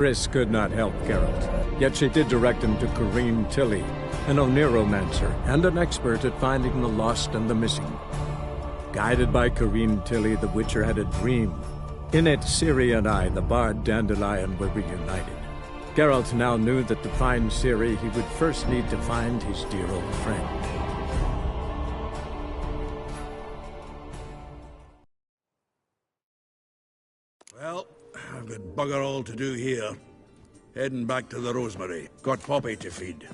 Triss could not help Geralt, yet she did direct him to Corrine Tilly, an Oniromancer and an expert at finding the lost and the missing. Guided by Corrine Tilly, the Witcher had a dream. In it, Ciri and I, the bard Dandelion, were reunited. Geralt now knew that to find Ciri, he would first need to find his dear old friend. Well, I've got bugger all to do here. Heading back to the Rosemary. Got Poppy to feed.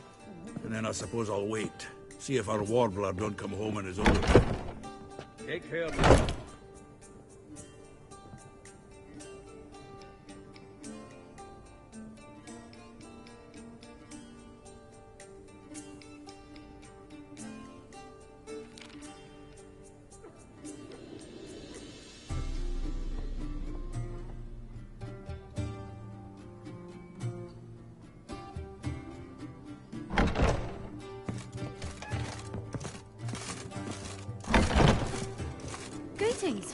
And then I suppose I'll wait. See if our warbler don't come home in his own. Take care, man. Greetings.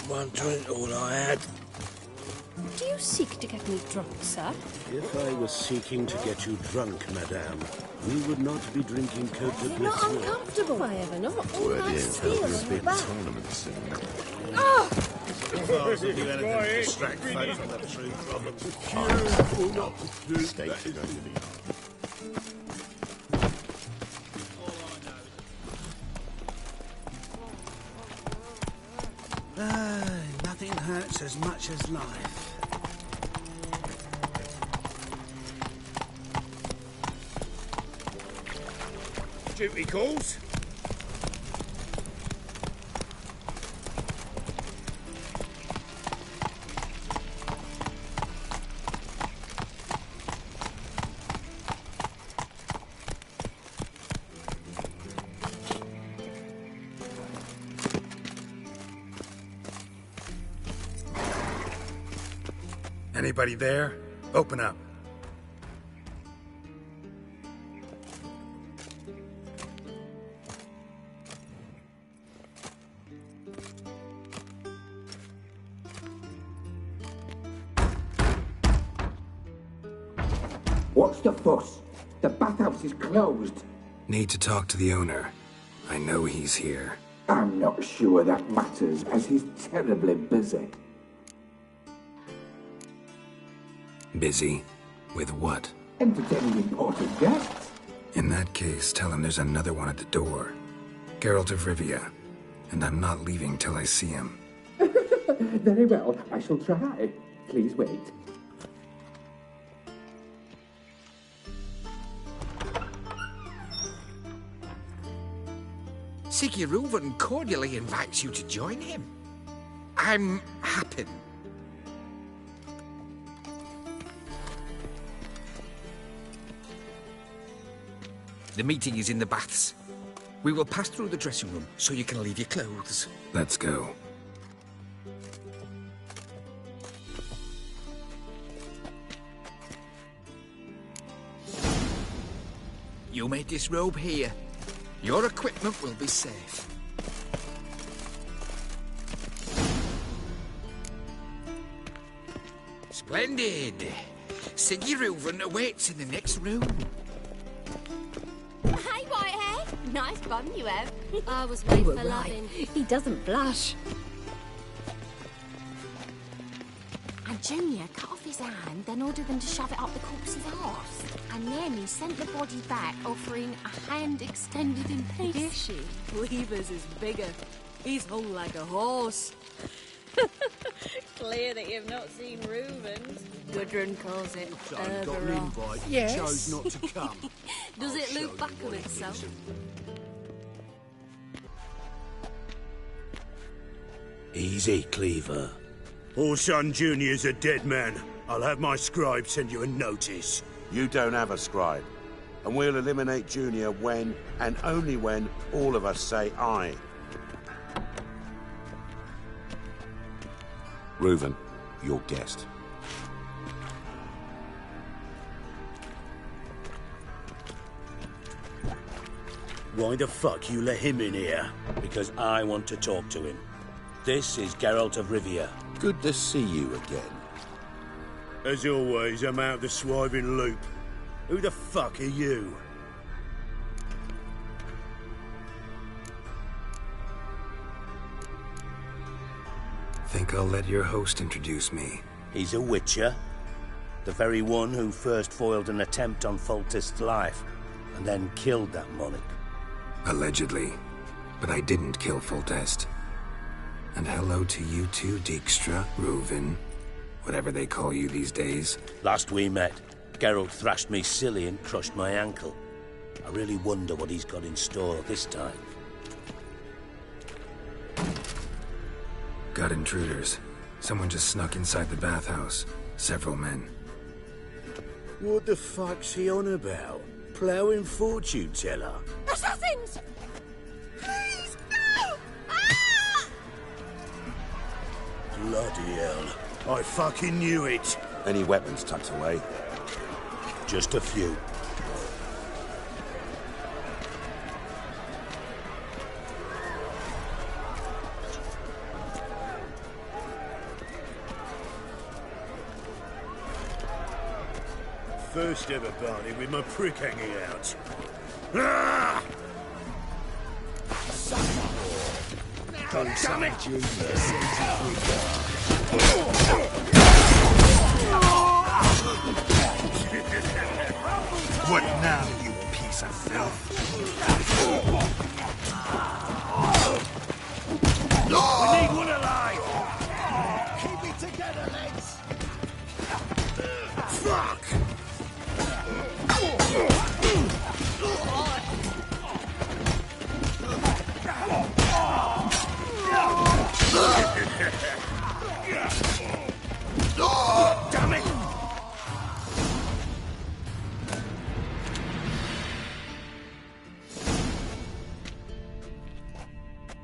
One drink, all I had. Do you seek to get me drunk, sir? If I was seeking to get you drunk, madame, we would not be drinking Cote de Not Blissure. uncomfortable. I ever not. All Word nice is, there'll be a feeling big back. tournament soon. Oh! If I was to do anything to distract folks from the true problems. Stakes are going to be high. Nothing hurts as much as life. Duty calls. Anybody there? Open up. What's the fuss? The bathhouse is closed. Need to talk to the owner. I know he's here. I'm not sure that matters, as he's terribly busy. Busy? With what? Entertaining important guests. In that case, tell him there's another one at the door. Geralt of Rivia. And I'm not leaving till I see him. Very well, I shall try. Please wait. Siguruvin cordially invites you to join him. I'm happy. The meeting is in the baths. We will pass through the dressing room so you can leave your clothes. Let's go. You may disrobe here. Your equipment will be safe. Splendid. Siguruvin awaits in the next room. Hey, Whitehead. Nice bum you have. I was made for loving. He doesn't blush. And Junior cut off his hand, then ordered them to shove it up the corpse's arse. And then he sent the body back, offering a hand extended in peace. Is she? Weaver's is bigger. He's hung like a horse. Clear that you've not seen Reuben's. Gudrun calls it Eberron. Yes. Chose not to come. Does it loop back on itself? Easy, Cleaver. Orson Jr.'s a dead man. I'll have my scribe send you a notice. You don't have a scribe. And we'll eliminate Junior when, and only when, all of us say aye. Reuven, your guest. Why the fuck you let him in here? Because I want to talk to him. This is Geralt of Rivia. Good to see you again. As always, I'm out the swiving loop. Who the fuck are you? Think I'll let your host introduce me. He's a witcher. The very one who first foiled an attempt on Foltest's life, and then killed that monarch. Allegedly. But I didn't kill Foltest. And hello to you too, Dijkstra, Reuven, whatever they call you these days. Last we met, Geralt thrashed me silly and crushed my ankle. I really wonder what he's got in store this time. Got intruders. Someone just snuck inside the bathhouse. Several men. What the fuck's he on about? Ploughing fortune teller? Assassins! Please, no! Ah! Bloody hell. I fucking knew it. Any weapons tucked away? Just a few. First ever party with my prick hanging out. Ah! Damn it! What now, you piece of filth? We need one alive! Keep it together, lads! Fuck! Damn it!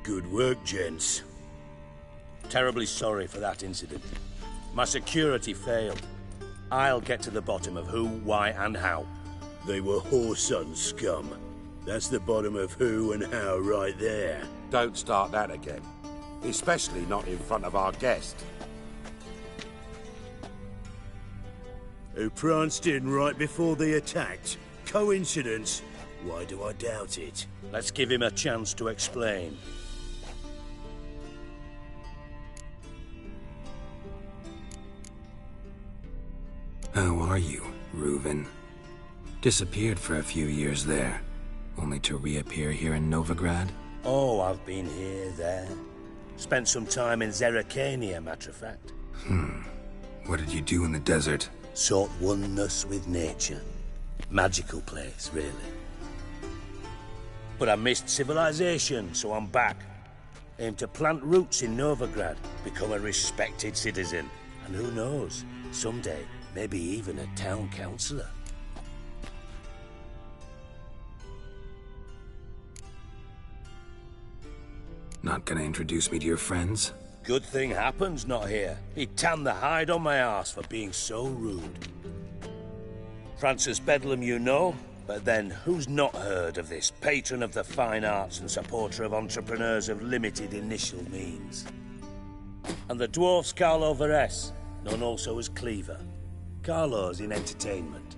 Good work, gents. Terribly sorry for that incident. My security failed. I'll get to the bottom of who, why, and how. They were whoreson scum. That's the bottom of who and how right there. Don't start that again. Especially not in front of our guest. Who pranced in right before they attacked. Coincidence? Why do I doubt it? Let's give him a chance to explain. How are you, Reuven? Disappeared for a few years there, only to reappear here in Novigrad? Oh, I've been here, there. Spent some time in Zerrikania, matter of fact. What did you do in the desert? Sought oneness with nature. Magical place, really. But I missed civilization, so I'm back. Aim to plant roots in Novigrad, become a respected citizen. And who knows, someday, maybe even a town councillor. Not gonna introduce me to your friends? Good thing Happen's not here. He'd tan the hide on my arse for being so rude. Francis Bedlam you know, but then who's not heard of this patron of the fine arts and supporter of entrepreneurs of limited initial means? And the dwarf's Carlo Veres, known also as Cleaver. Carlo's in entertainment,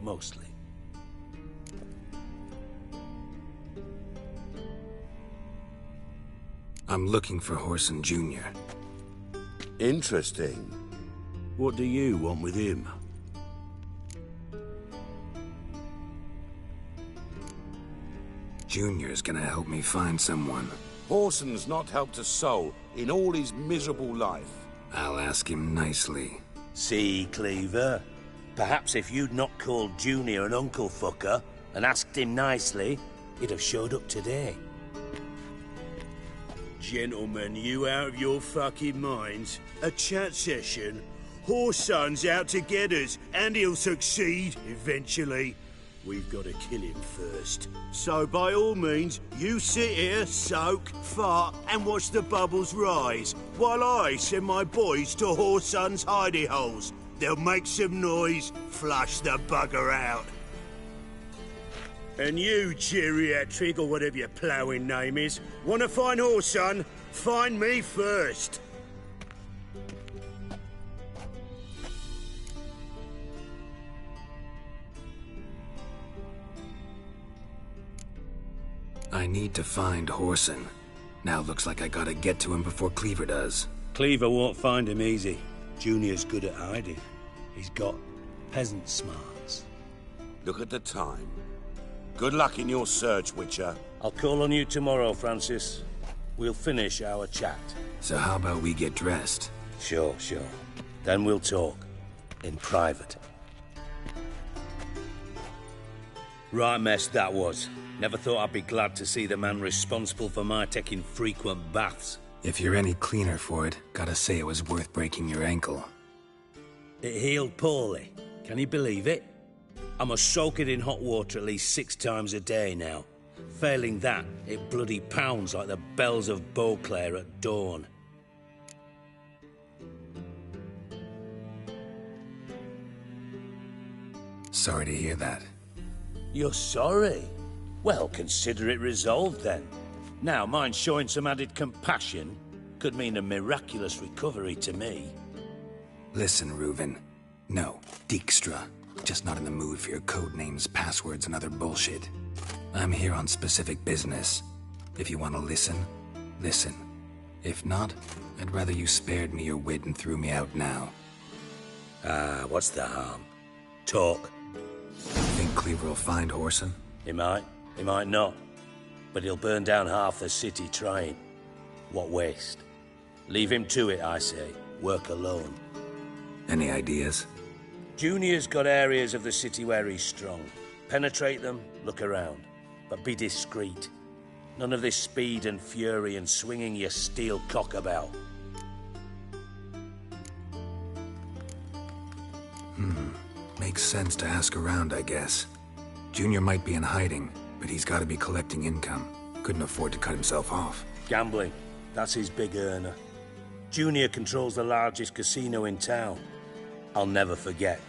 mostly. I'm looking for Whoreson Jr. Interesting. What do you want with him? Junior's gonna help me find someone. Whoreson's not helped a soul in all his miserable life. I'll ask him nicely. See, Cleaver? Perhaps if you'd not called Junior an uncle fucker and asked him nicely, he'd have showed up today. Gentlemen, you out of your fucking minds? A chat session? Whoreson's out to get us, and he'll succeed, eventually. We've got to kill him first. So by all means, you sit here, soak, fart, and watch the bubbles rise, while I send my boys to Whoreson's hidey holes. They'll make some noise, flush the bugger out. And you, geriatric, or whatever your ploughing name is, want to find horse, son? Find me first. I need to find Horson. Now looks like I gotta get to him before Cleaver does. Cleaver won't find him easy. Junior's good at hiding. He's got peasant smarts. Look at the time. Good luck in your search, Witcher. I'll call on you tomorrow, Francis. We'll finish our chat. So how about we get dressed? Sure. Then we'll talk. In private. Right mess that was. Never thought I'd be glad to see the man responsible for my taking frequent baths. If you're any cleaner for it, gotta say it was worth breaking your ankle. It healed poorly. Can you believe it? I must soak it in hot water at least 6 times a day now. Failing that, it bloody pounds like the bells of Beauclair at dawn. Sorry to hear that. You're sorry? Well, consider it resolved then. Now, mind showing some added compassion could mean a miraculous recovery to me. Listen, Reuven. No, Dijkstra. Just not in the mood for your code names, passwords, and other bullshit. I'm here on specific business. If you want to listen, listen. If not, I'd rather you spared me your wit and threw me out now. What's the harm? Talk. Think Cleaver will find Horson? He might not. But he'll burn down half the city trying. What waste? Leave him to it, I say. Work alone. Any ideas? Junior's got areas of the city where he's strong. Penetrate them, look around. But be discreet. None of this speed and fury and swinging your steel cock about. Makes sense to ask around, I guess. Junior might be in hiding, but he's gotta be collecting income. Couldn't afford to cut himself off. Gambling. That's his big earner. Junior controls the largest casino in town. I'll never forget.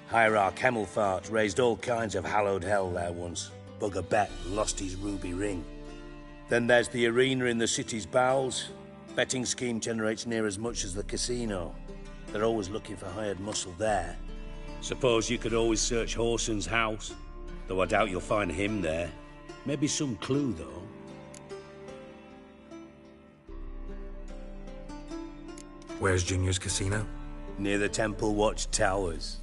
Hierarch Hemmelfart raised all kinds of hallowed hell there once. Bugger bet lost his ruby ring. Then there's the arena in the city's bowels. Betting scheme generates near as much as the casino. They're always looking for hired muscle there. Suppose you could always search Horson's house. Though I doubt you'll find him there. Maybe some clue, though. Where's Junior's casino? Near the Temple Watch Towers.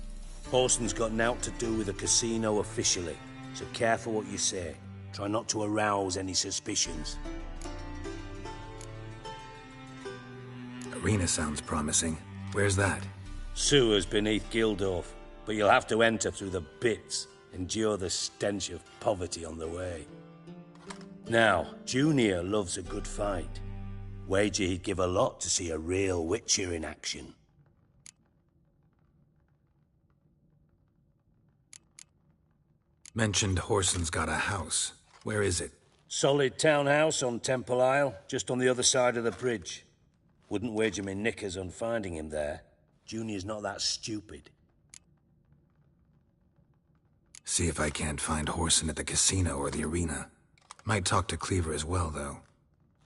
Horson's got naught to do with the casino officially, so careful what you say. Try not to arouse any suspicions. Arena sounds promising. Where's that? Sewers beneath Gildorf, but you'll have to enter through the bits, endure the stench of poverty on the way. Now, Junior loves a good fight. Wager he'd give a lot to see a real Witcher in action. Mentioned Horson's got a house. Where is it? Solid townhouse on Temple Isle, just on the other side of the bridge. Wouldn't wager me knickers on finding him there. Junior's not that stupid. See if I can't find Horson at the casino or the arena. Might talk to Cleaver as well, though.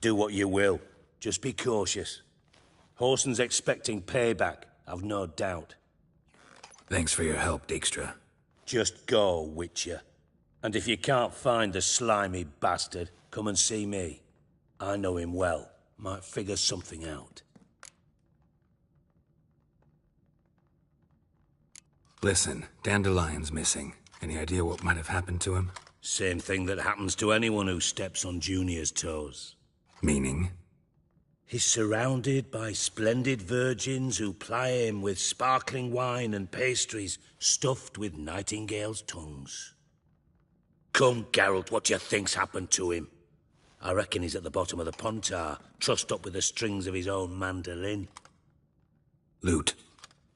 Do what you will. Just be cautious. Horson's expecting payback, I've no doubt. Thanks for your help, Dijkstra. Just go, Witcher. And if you can't find the slimy bastard, come and see me. I know him well. Might figure something out. Listen, Dandelion's missing. Any idea what might have happened to him? Same thing that happens to anyone who steps on Junior's toes. Meaning? He's surrounded by splendid virgins who ply him with sparkling wine and pastries stuffed with nightingales' tongues. Come, Geralt, what do you think's happened to him? I reckon he's at the bottom of the Pontar, trussed up with the strings of his own mandolin. Loot.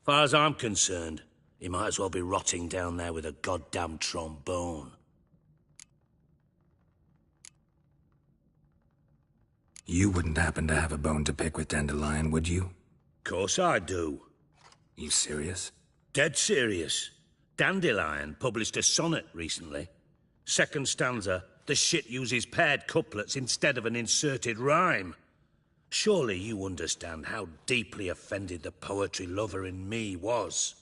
Far as I'm concerned, he might as well be rotting down there with a goddamn trombone. You wouldn't happen to have a bone to pick with Dandelion, would you? Course I do. You serious? Dead serious. Dandelion published a sonnet recently. Second stanza, the shit uses paired couplets instead of an inserted rhyme. Surely you understand how deeply offended the poetry lover in me was.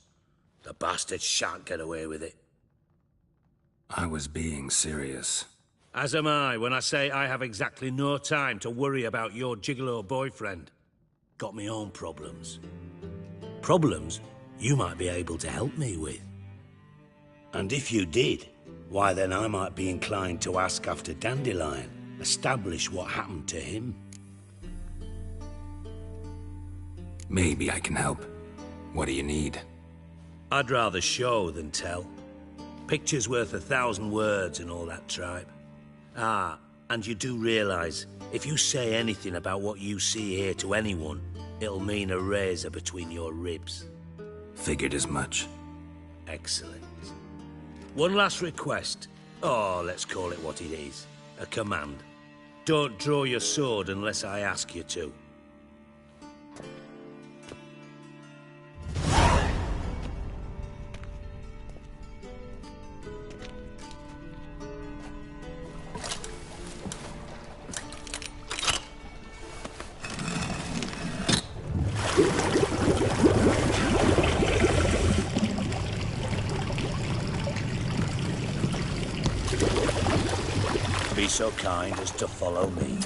The bastard shan't get away with it. I was being serious. As am I when I say I have exactly no time to worry about your gigolo boyfriend. Got me own problems. Problems you might be able to help me with. And if you did, why then I might be inclined to ask after Dandelion, establish what happened to him. Maybe I can help. What do you need? I'd rather show than tell. Picture's worth 1,000 words and all that tripe. Ah, and you do realise, if you say anything about what you see here to anyone, it'll mean a razor between your ribs. Figured as much. Excellent. One last request. Oh, let's call it what it is. A command. Don't draw your sword unless I ask you to. Be so kind as to follow me.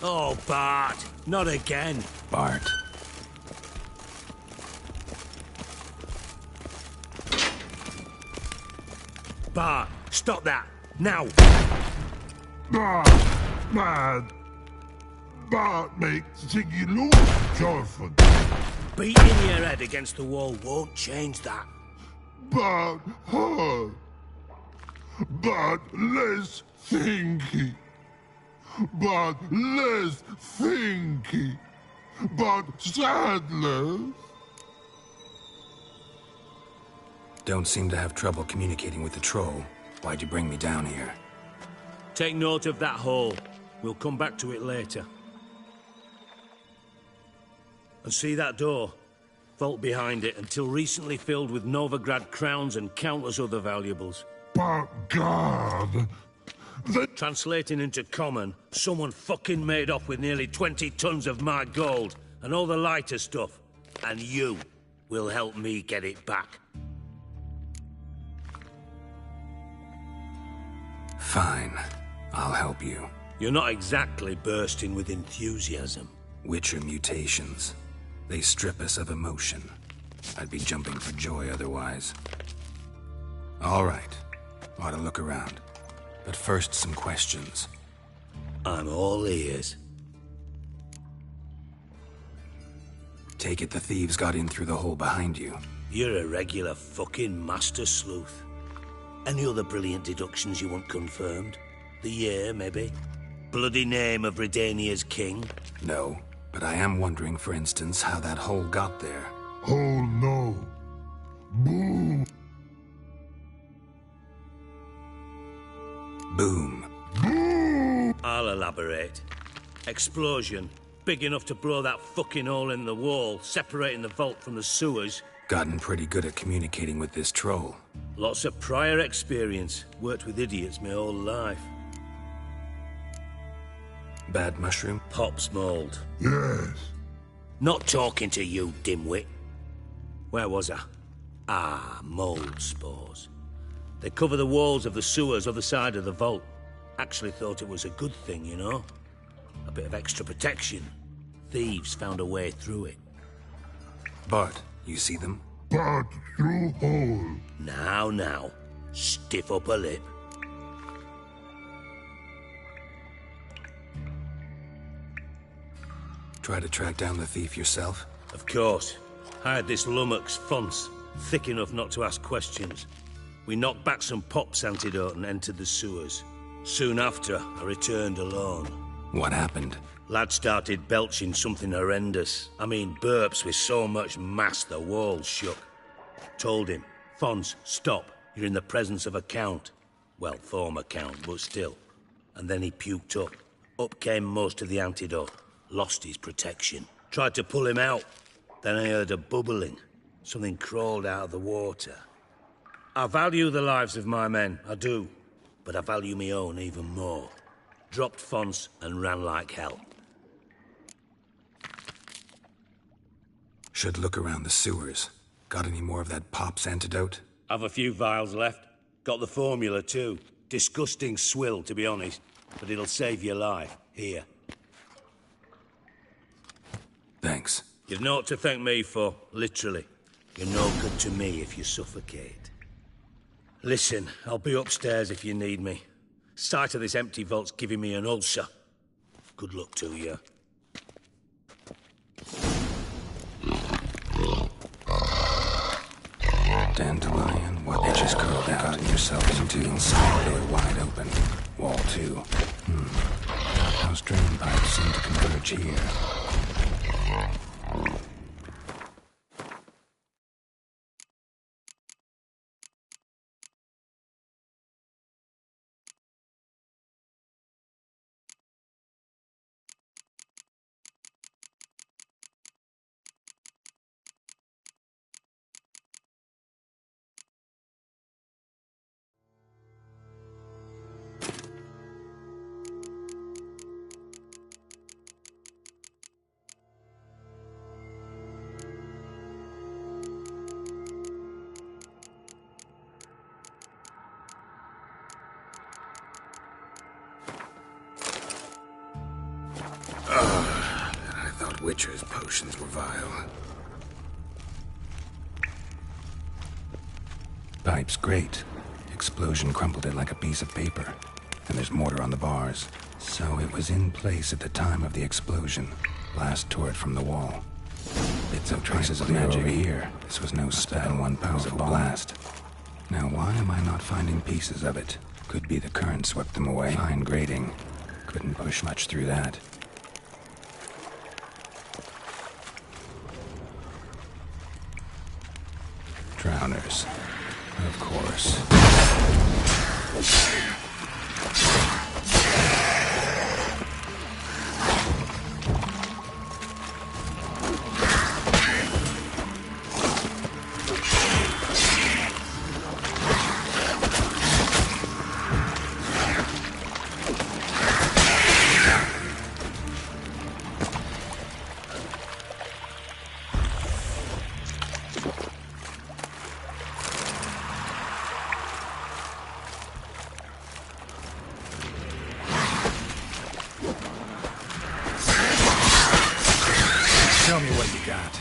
Oh, Bart, not again. Bart. Bart, stop that, now. Bart, man. Bart makes Ziggy lose, Jonathan. Beating your head against the wall won't change that. Bart hurt. Bart less thinky. But less thinky. But sadness. Don't seem to have trouble communicating with the troll. Why'd you bring me down here? Take note of that hole. We'll come back to it later. And see that door? Vault behind it, until recently filled with Novigrad crowns and countless other valuables. But God... Translating into common, someone fucking made off with nearly 20 tons of my gold, and all the lighter stuff. And you will help me get it back. Fine. I'll help you. You're not exactly bursting with enthusiasm. Witcher mutations. They strip us of emotion. I'd be jumping for joy otherwise. All right. Ought to look around. But first, some questions. I'm all ears. Take it the thieves got in through the hole behind you. You're a regular fucking master sleuth. Any other brilliant deductions you want confirmed? The year, maybe? Bloody name of Redania's king? No, but I am wondering, for instance, how that hole got there. Oh no. Boom. Boom. Boom. I'll elaborate. Explosion. Big enough to blow that fucking hole in the wall, separating the vault from the sewers. Gotten pretty good at communicating with this troll. Lots of prior experience. Worked with idiots my whole life. Bad mushroom? Pop's mold. Yes. Not talking to you, dimwit. Where was I? Ah, mold spores. They cover the walls of the sewers other side of the vault. Actually thought it was a good thing, you know? A bit of extra protection. Thieves found a way through it. Bart, you see them? Bart through hole. Now. Stiff upper lip. Try to track down the thief yourself? Of course. I had this lummox, Fons, thick enough not to ask questions. We knocked back some Pop's antidote and entered the sewers. Soon after, I returned alone. What happened? Lad started belching something horrendous. I mean, burps with so much mass the walls shook. Told him, Fons, stop. You're in the presence of a count. Well, former count, but still. And then he puked up. Up came most of the antidote. Lost his protection. Tried to pull him out. Then I heard a bubbling. Something crawled out of the water. I value the lives of my men, I do. But I value my own even more. Dropped Fons and ran like hell. Should look around the sewers. Got any more of that Pop's antidote? I've a few vials left. Got the formula too. Disgusting swill, to be honest. But it'll save your life. Here. Thanks. You've naught to thank me for, literally. You're no good to me if you suffocate. Listen, I'll be upstairs if you need me. Sight of this empty vault's giving me an ulcer. Good luck to you. Dandelion, what edges curled out? Gotten yourself into inside door wide open. Wall 2. Those drain pipes seem to converge here. I thought Witcher's potions were vile. Pipe's great. Explosion crumpled it like a piece of paper. And there's mortar on the bars. So it was in place at the time of the explosion. Blast tore it from the wall. Bits of traces of magic over here. This was no spell, one powerful blast. Now why am I not finding pieces of it? Could be the current swept them away. Fine grating. Couldn't push much through that. Drowners. Of course. Tell me what you got.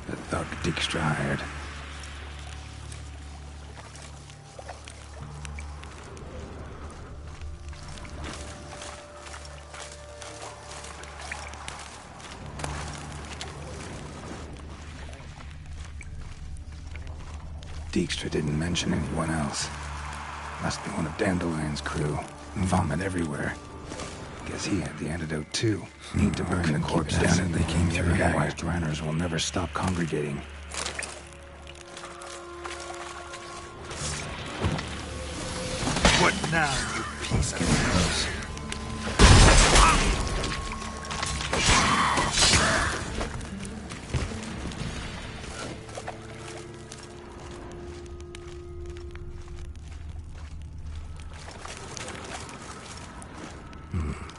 The thug Dijkstra hired. Dijkstra didn't mention anyone else. Must be one of Dandelion's crew. Vomit everywhere. Guess he had the antidote too. Need to burn the corpse down if they came through. Otherwise, Rhiners will never stop congregating. What now, you piece of nose?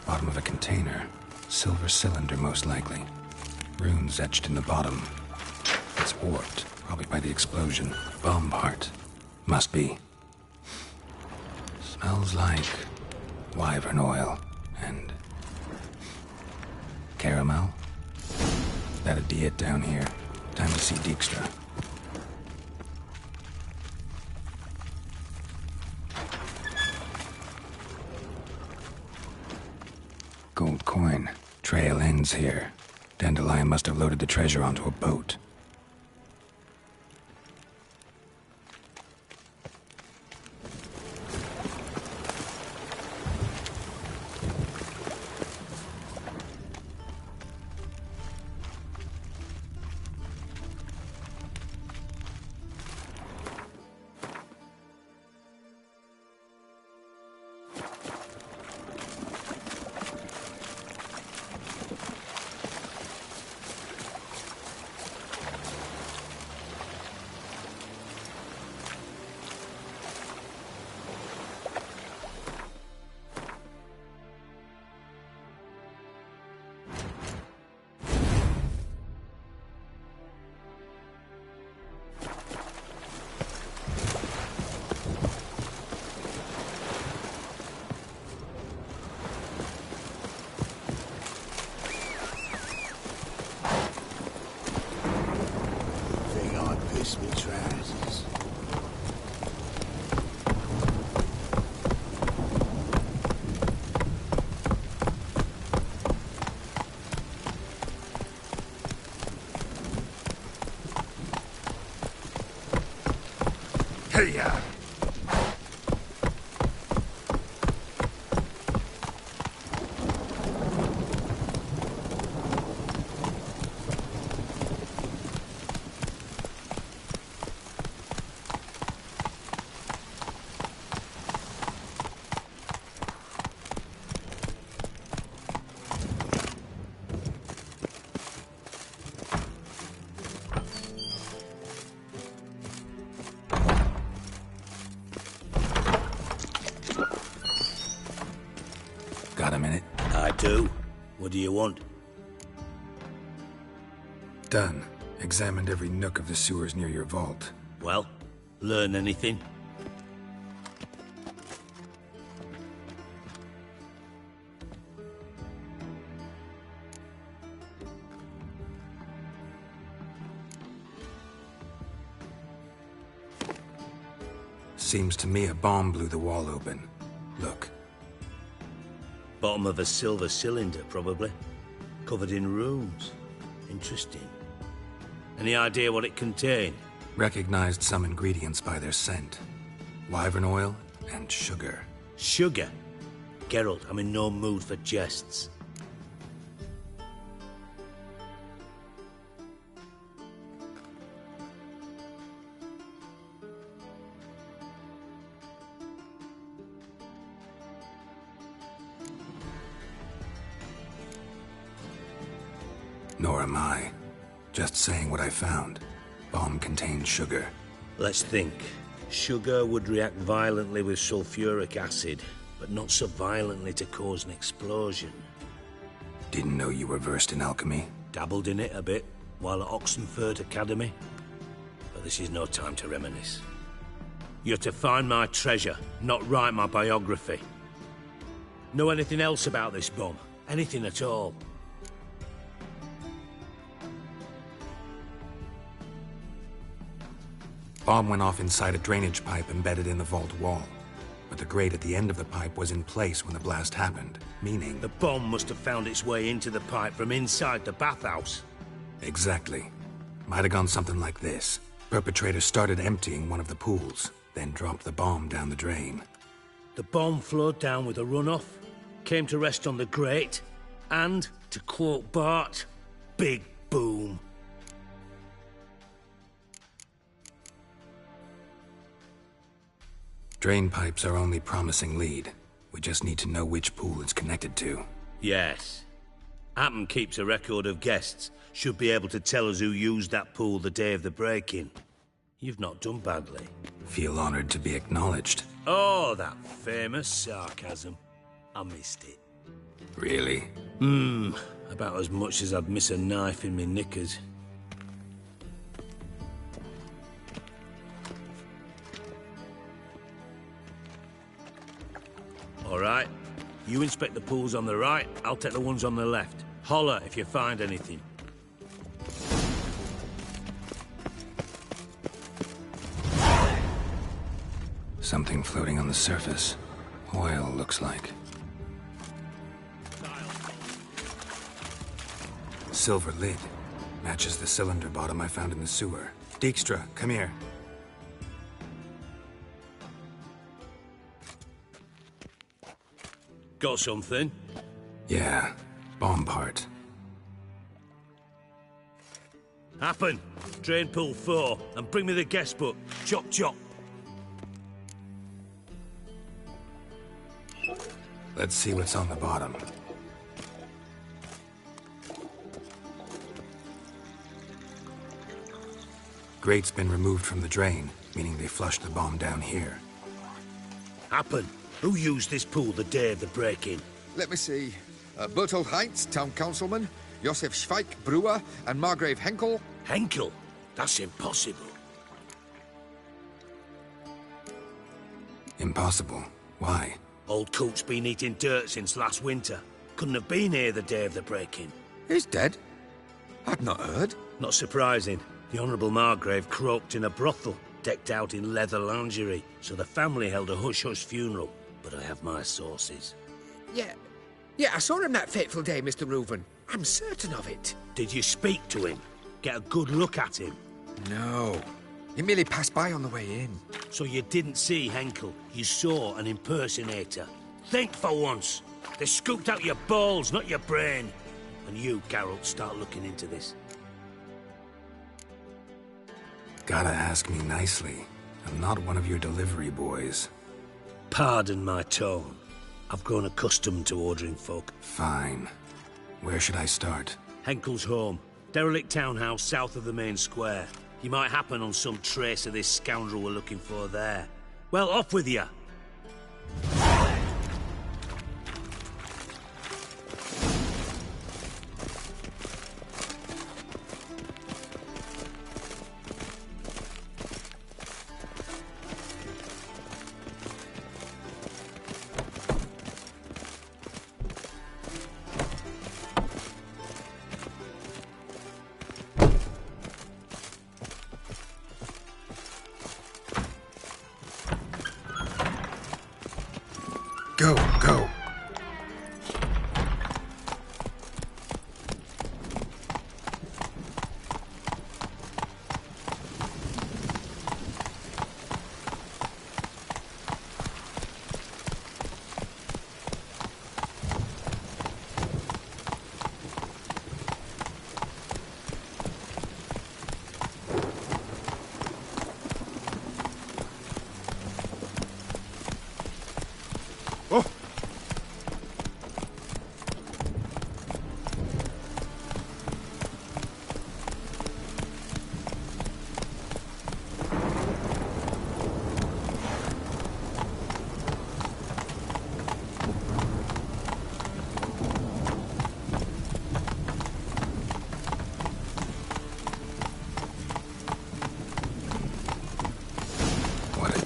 Bottom of a container. Silver cylinder, most likely. Runes etched in the bottom. It's warped, probably by the explosion. Bomb part. Must be. Smells like wyvern oil and caramel. That'd be it down here. Time to see Dijkstra. coin. Trail ends here. Dandelion must have loaded the treasure onto a boat. Hey-ya! Got a minute? I do. What do you want? Done. Examined every nook of the sewers near your vault. Well, learn anything? Seems to me a bomb blew the wall open. Look. Bottom of a silver cylinder, probably. Covered in runes. Interesting. Any idea what it contained? Recognized some ingredients by their scent. Wyvern oil and sugar. Sugar? Geralt, I'm in no mood for jests. Nor am I. Just saying what I found. Bomb contained sugar. Let's think. Sugar would react violently with sulfuric acid, but not so violently to cause an explosion. Didn't know you were versed in alchemy. Dabbled in it a bit while at Oxenford Academy. But this is no time to reminisce. You're to find my treasure, not write my biography. Know anything else about this bomb? Anything at all? Bomb went off inside a drainage pipe embedded in the vault wall. But the grate at the end of the pipe was in place when the blast happened, meaning... The bomb must have found its way into the pipe from inside the bathhouse. Exactly. Might have gone something like this. Perpetrator started emptying one of the pools, then dropped the bomb down the drain. The bomb flowed down with a runoff, came to rest on the grate, and, to quote Bart, big boom. Drain pipes are only promising lead. We just need to know which pool it's connected to. Yes. Hammond keeps a record of guests. Should be able to tell us who used that pool the day of the break-in. You've not done badly. Feel honored to be acknowledged. Oh, that famous sarcasm. I missed it. Really? About as much as I'd miss a knife in me knickers. All right. You inspect the pools on the right, I'll take the ones on the left. Holler if you find anything. Something floating on the surface. Oil, looks like. silver lid. Matches the cylinder bottom I found in the sewer. Dijkstra, come here. Got something? Yeah, bomb part. Happen. Drain pool 4, and bring me the guest book. Chop chop. Let's see what's on the bottom. Grate's been removed from the drain, meaning they flushed the bomb down here. Happen. Who used this pool the day of the break-in? Let me see. Bertold Heinz, town councilman, Josef Schweik, brewer, and Margrave Henkel. Henkel? That's impossible. Impossible? Why? Old Coot's been eating dirt since last winter. Couldn't have been here the day of the break-in. He's dead? I'd not heard. Not surprising. The Honourable Margrave croaked in a brothel, decked out in leather lingerie, so the family held a hush-hush funeral. But I have my sources. Yeah, I saw him that fateful day, Mr. Reuven. I'm certain of it. Did you speak to him? Get a good look at him? No. He merely passed by on the way in. So you didn't see Henkel. You saw an impersonator. Think for once. They scooped out your balls, not your brain. And you, Geralt, start looking into this. Gotta ask me nicely. I'm not one of your delivery boys. Pardon my tone. I've grown accustomed to ordering folk. Fine. Where should I start? Henkel's home. Derelict townhouse south of the main square. You might happen on some trace of this scoundrel we're looking for there. Well, off with you. Go, go.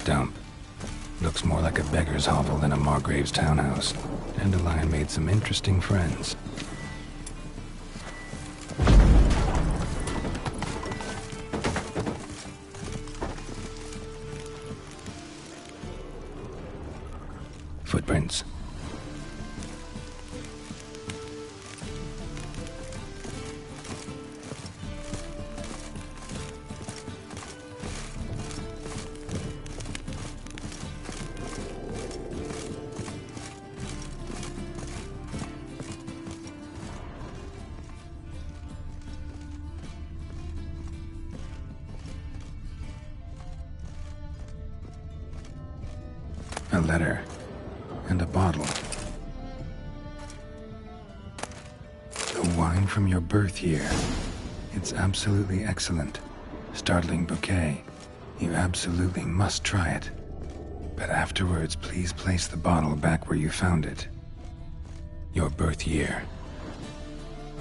Dump. Looks more like a beggar's hovel than a Margrave's townhouse. Dandelion made some interesting friends. Footprints. A letter. And a bottle. The wine from your birth year. It's absolutely excellent. Startling bouquet. You absolutely must try it. But afterwards, please place the bottle back where you found it. Your birth year.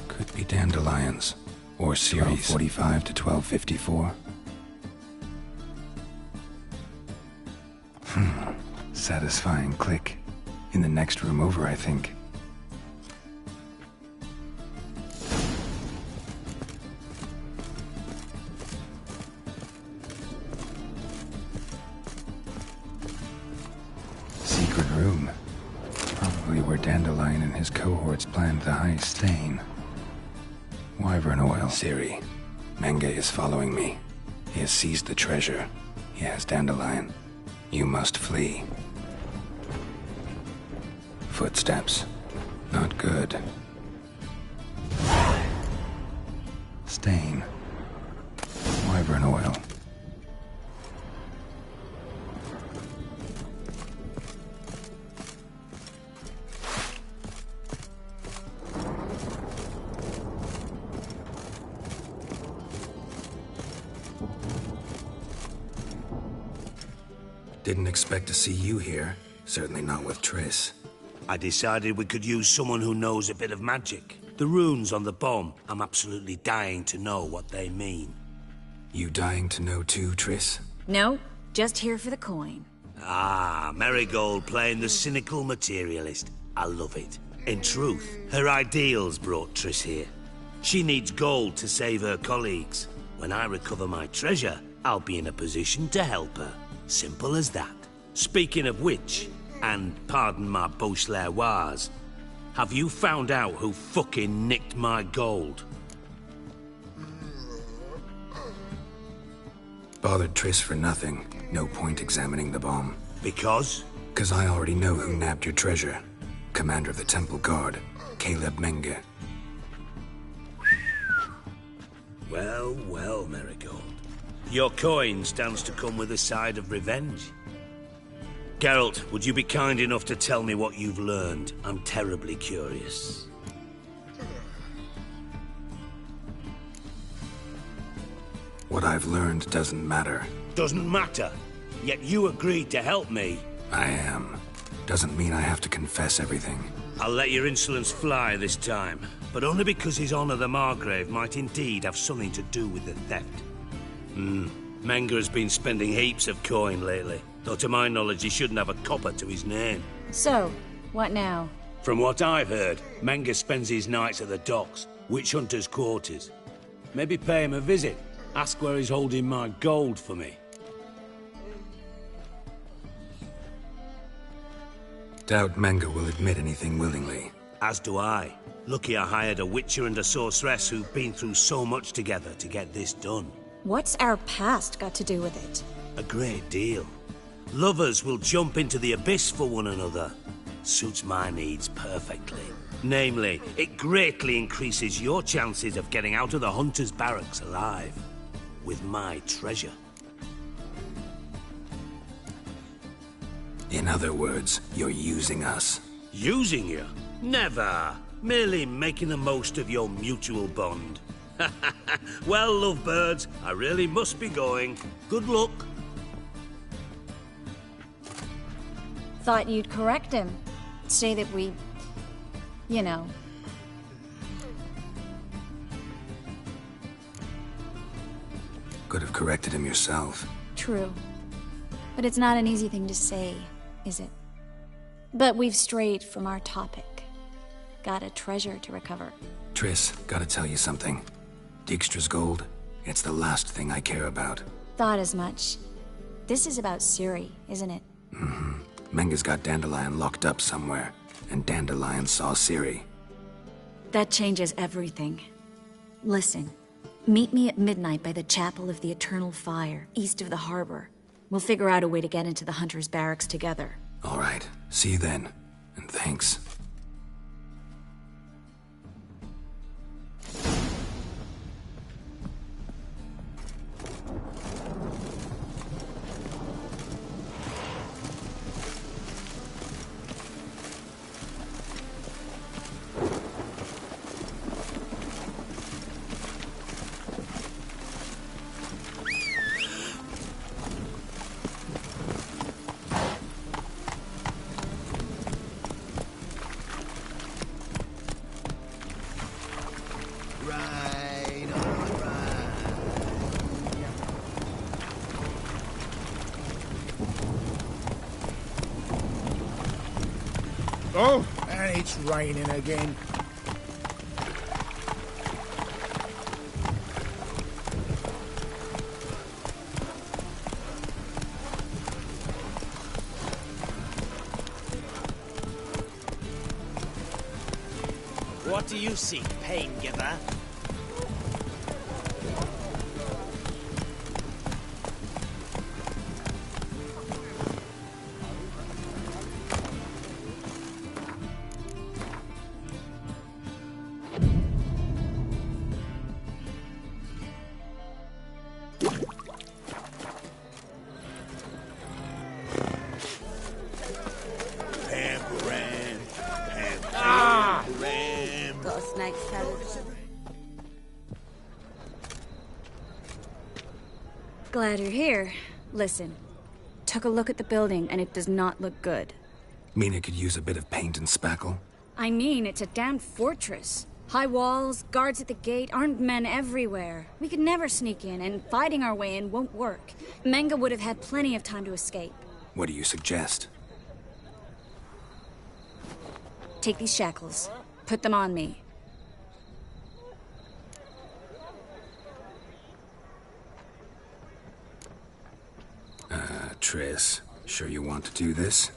Could be dandelions. Or series 45 to 1254. Satisfying click. In the next room over, I think. Secret room. Probably where Dandelion and his cohorts planned the heist. Stain. Wyvern oil. Ciri. Menge is following me. He has seized the treasure. He has Dandelion. You must flee. Footsteps. Not good. Stain. Wyvern oil. Didn't expect to see you here. Certainly not with Triss. I decided we could use someone who knows a bit of magic. The runes on the bomb, I'm absolutely dying to know what they mean. You dying to know too, Triss? No, just here for the coin. Ah, Marigold playing the cynical materialist. I love it. In truth, her ideals brought Triss here. She needs gold to save her colleagues. When I recover my treasure, I'll be in a position to help her. Simple as that. Speaking of which, and pardon my Beauclervoise, have you found out who fucking nicked my gold? Bothered Triss for nothing. No point examining the bomb. Because? 'Cause I already know who nabbed your treasure. Commander of the Temple Guard, Caleb Menge. Well, well, Marigold. Your coin stands to come with a side of revenge. Geralt, would you be kind enough to tell me what you've learned? I'm terribly curious. What I've learned doesn't matter. Doesn't matter? Yet you agreed to help me. I am. Doesn't mean I have to confess everything. I'll let your insolence fly this time, but only because His Honor the Margrave might indeed have something to do with the theft. Menge has been spending heaps of coin lately, though to my knowledge he shouldn't have a copper to his name. So, what now? From what I've heard, Menge spends his nights at the docks, witch hunters' quarters. Maybe pay him a visit. Ask where he's holding my gold for me. Doubt Menge will admit anything willingly. As do I. Lucky I hired a witcher and a sorceress who've been through so much together to get this done. What's our past got to do with it? A great deal. Lovers will jump into the abyss for one another. Suits my needs perfectly. Namely, it greatly increases your chances of getting out of the hunter's barracks alive. With my treasure. In other words, you're using us. Using you? Never. Merely making the most of your mutual bond. Well, lovebirds, I really must be going. Good luck. Thought you'd correct him. Say that we... you know... Could have corrected him yourself. True. But it's not an easy thing to say, is it? But we've strayed from our topic. Got a treasure to recover. Triss, gotta tell you something. Dijkstra's gold, it's the last thing I care about. Thought as much. This is about Ciri, isn't it? Menge's got Dandelion locked up somewhere, and Dandelion saw Ciri. That changes everything. Listen, meet me at midnight by the Chapel of the Eternal Fire, east of the harbor. We'll figure out a way to get into the Hunter's barracks together. All right, see you then, and thanks. Oh, and it's raining again. What do you seek, pain giver? Glad you're here. Listen, took a look at the building and it does not look good. Mean it could use a bit of paint and spackle? I mean, it's a damn fortress. High walls, guards at the gate, armed men everywhere. We could never sneak in, and fighting our way in won't work. Menge would have had plenty of time to escape. What do you suggest? Take these shackles. Put them on me. Triss, sure you want to do this?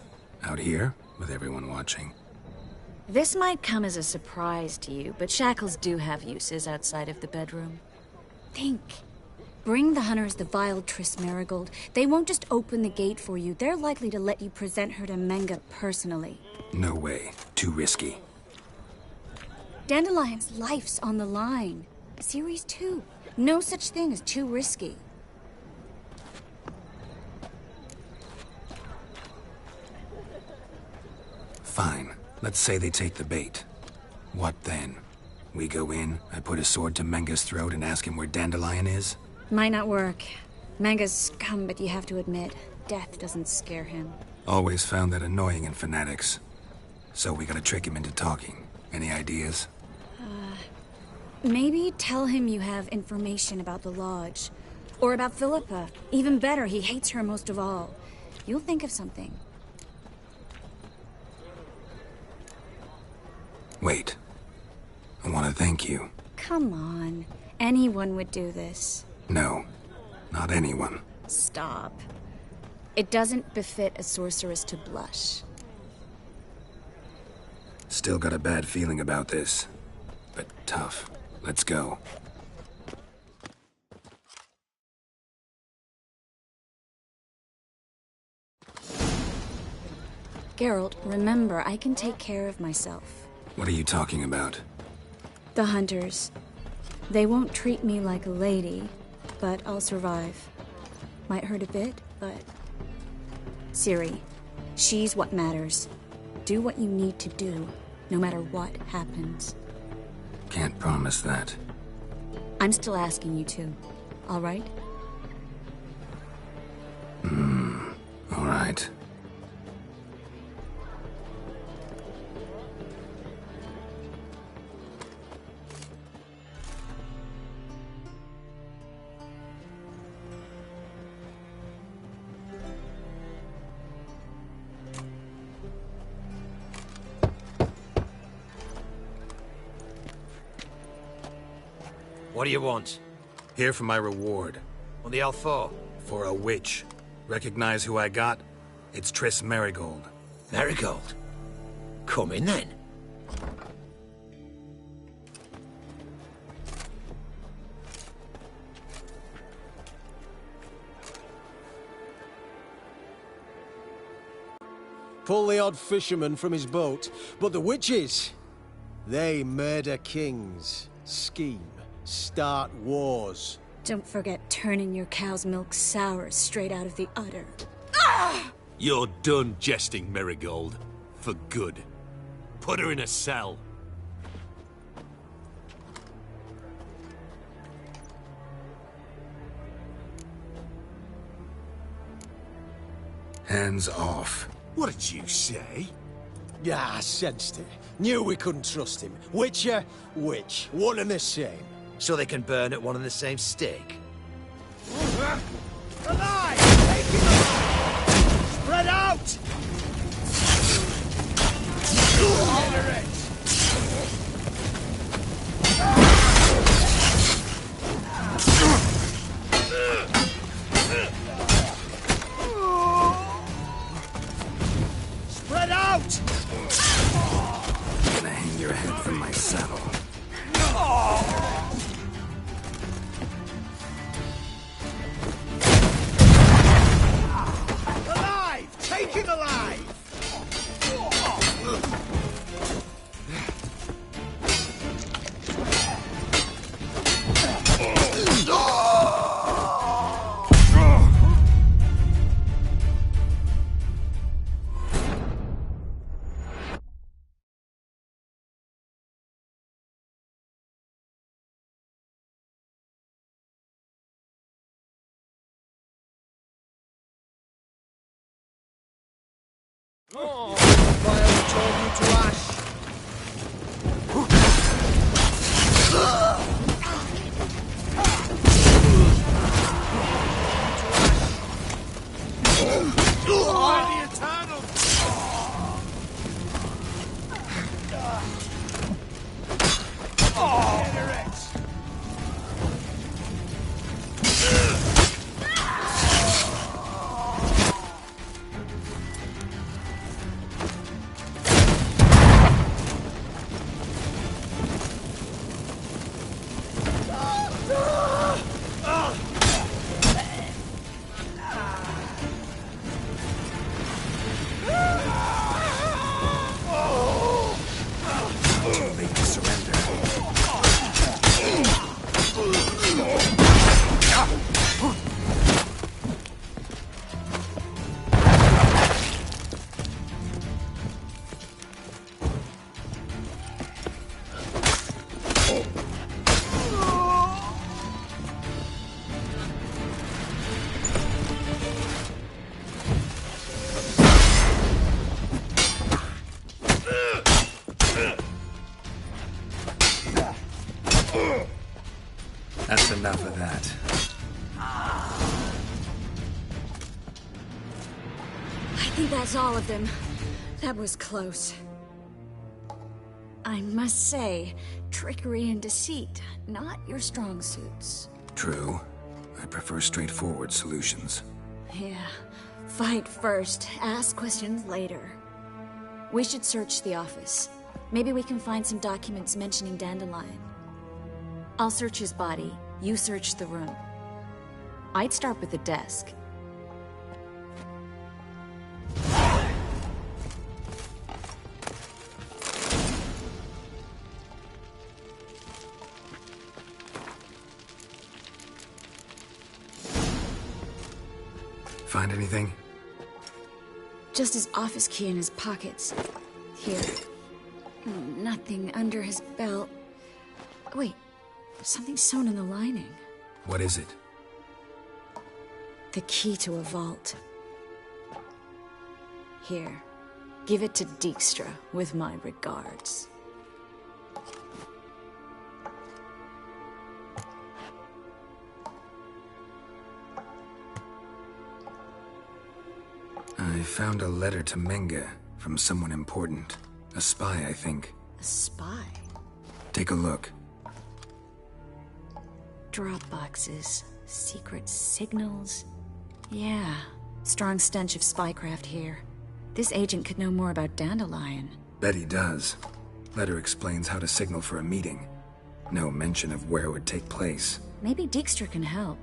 Out here, with everyone watching? This might come as a surprise to you, but shackles do have uses outside of the bedroom. Think. Bring the hunters the vile Triss Marigold. They won't just open the gate for you. They're likely to let you present her to Menge personally. No way. Too risky. Dandelion's life's on the line. Series 2. No such thing as too risky. Fine. Let's say they take the bait. What then? We go in, I put a sword to Menge's throat and ask him where Dandelion is? Might not work. Menge's scum, but you have to admit, death doesn't scare him. Always found that annoying in fanatics. So we gotta trick him into talking. Any ideas? Maybe tell him you have information about the Lodge. Or about Philippa. Even better, he hates her most of all. You'll think of something. Wait. I want to thank you. Come on. Anyone would do this. No. Not anyone. Stop. It doesn't befit a sorceress to blush. Still got a bad feeling about this. But tough. Let's go. Geralt, remember, I can take care of myself. What are you talking about? The hunters. They won't treat me like a lady, but I'll survive. Might hurt a bit, but... Ciri, she's what matters. Do what you need to do, no matter what happens. Can't promise that. I'm still asking you to, all right? All right. What do you want? Here for my reward. What the hell for? For a witch. Recognize who I got? It's Triss Marigold. Marigold? Come in then. Pull the odd fisherman from his boat, but the witches, they murder kings, scheme, start wars. Don't forget turning your cow's milk sour straight out of the udder. You're done jesting, Marigold. For good. Put her in a cell. Hands off. What did you say? Yeah, I sensed it. Knew we couldn't trust him. Witcher, witch, one and the same. So they can burn at one and the same stake? Alive! Take him alive! Spread out! Generate! Spread out! I'm gonna hang your head from my saddle. Alive! Take him alive! Oh, fire told you to ash. The Eternal! Too late to surrender. That's enough of that. I think that's all of them. That was close. I must say, trickery and deceit, not your strong suits. True. I prefer straightforward solutions. Yeah. Fight first, ask questions later. We should search the office. Maybe we can find some documents mentioning Dandelion. I'll search his body, you search the room. I'd start with the desk. Find anything? Just his office key in his pockets. Here. Nothing under his belt. Wait, something sewn in the lining. What is it? The key to a vault. Here. Give it to Dijkstra, with my regards. I found a letter to Menge from someone important. A spy, I think. A spy? Take a look. Drop boxes, secret signals. Yeah, strong stench of spycraft here. This agent could know more about Dandelion. Bet he does. Letter explains how to signal for a meeting. No mention of where it would take place. Maybe Dijkstra can help.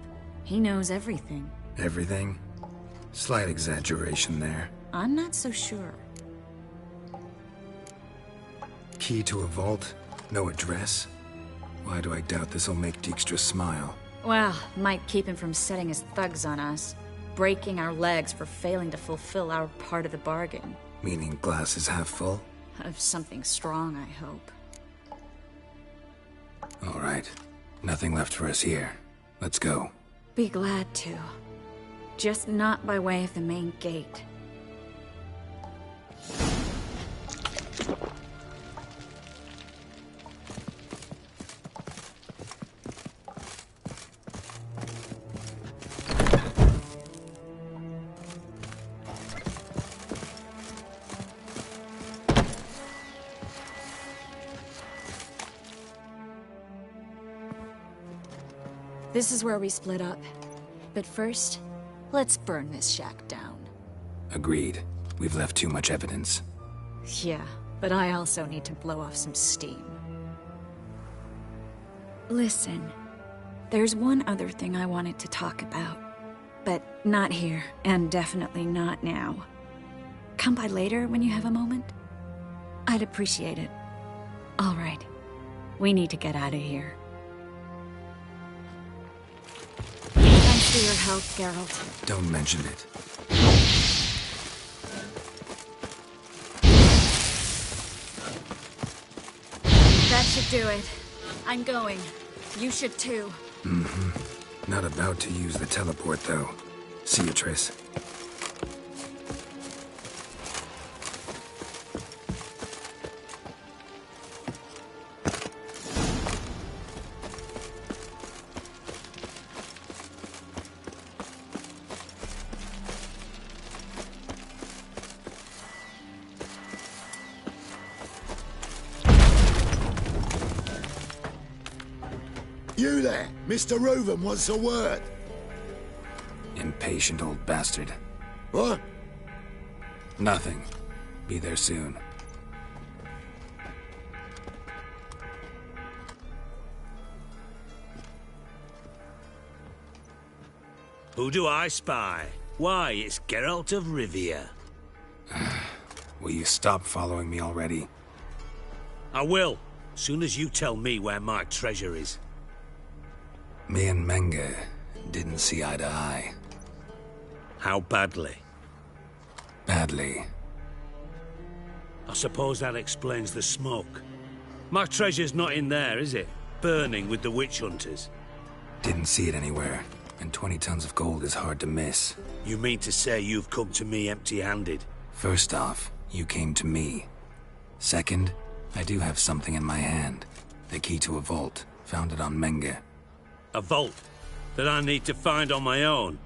He knows everything. Everything? Slight exaggeration there. I'm not so sure. Key to a vault? No address? Why do I doubt this'll make Dijkstra smile? Well, might keep him from setting his thugs on us. Breaking our legs for failing to fulfill our part of the bargain. Meaning glass is half full? Of something strong, I hope. All right. Nothing left for us here. Let's go. Be glad to. Just not by way of the main gate. This is where we split up. But first, let's burn this shack down. Agreed. We've left too much evidence. Yeah, but I also need to blow off some steam. Listen, there's one other thing I wanted to talk about. But not here, and definitely not now. Come by later when you have a moment? I'd appreciate it. All right. We need to get out of here. Thanks for your help, Geralt. Don't mention it. That should do it. I'm going. You should too. Mm-hmm. Not about to use the teleport, though. See you, Triss. you there? Mr. Reuven wants a word. Impatient old bastard. What? Nothing. Be there soon. Who do I spy? Why, it's Geralt of Rivia. Will you stop following me already? I will, soon as you tell me where my treasure is. Me and Menge didn't see eye to eye. How badly? Badly. I suppose that explains the smoke. My treasure's not in there, is it? Burning with the witch hunters. Didn't see it anywhere, and 20 tons of gold is hard to miss. You mean to say you've come to me empty-handed? First off, you came to me. Second, I do have something in my hand. The key to a vault, found it on Menge. A vault that I need to find on my own?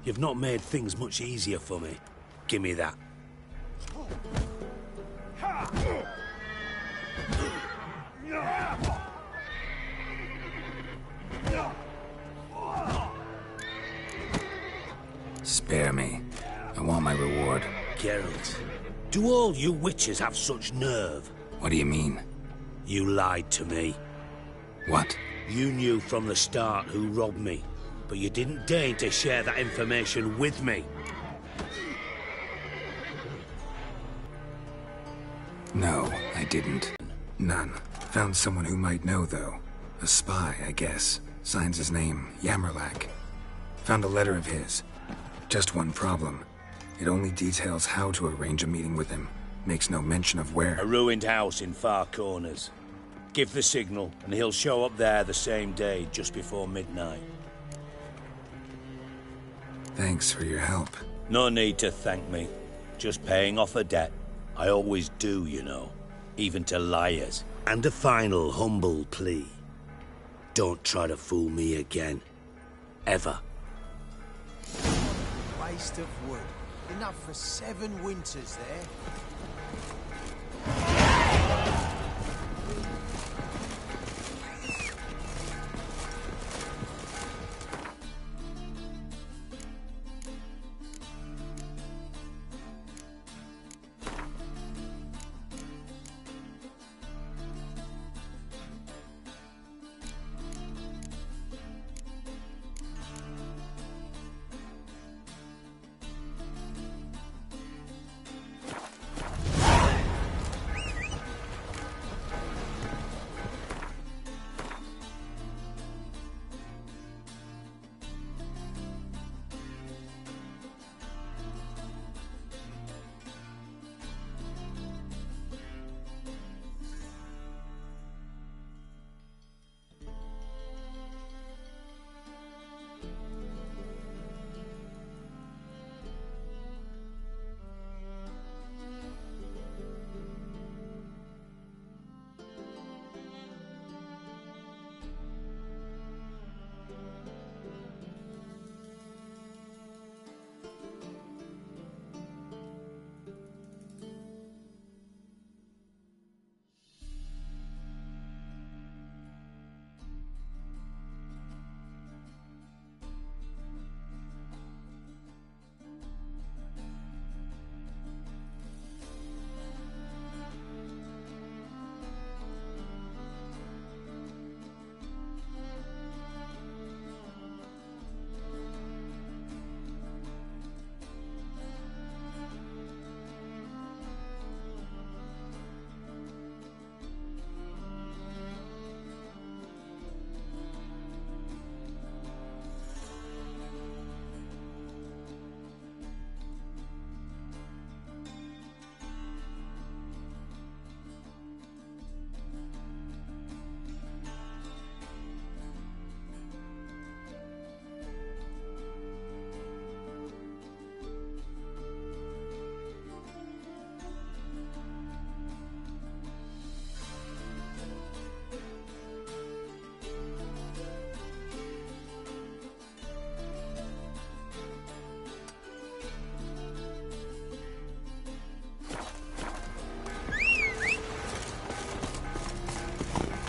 You've not made things much easier for me. Give me that. Spare me. I want my reward. Geralt, do all you witches have such nerve? What do you mean? You lied to me. What? You knew from the start who robbed me, but you didn't deign to share that information with me. No, I didn't. None. Found someone who might know, though. A spy, I guess. Signs his name, Yammerlack. Found a letter of his. Just one problem. It only details how to arrange a meeting with him. Makes no mention of where. A ruined house in Far Corners. Give the signal, and he'll show up there the same day, just before midnight. Thanks for your help. No need to thank me. Just paying off a debt. I always do, you know. Even to liars. And a final humble plea. Don't try to fool me again. Ever. Waste of wood. Enough for 7 winters there.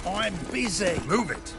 I'm busy. Move it.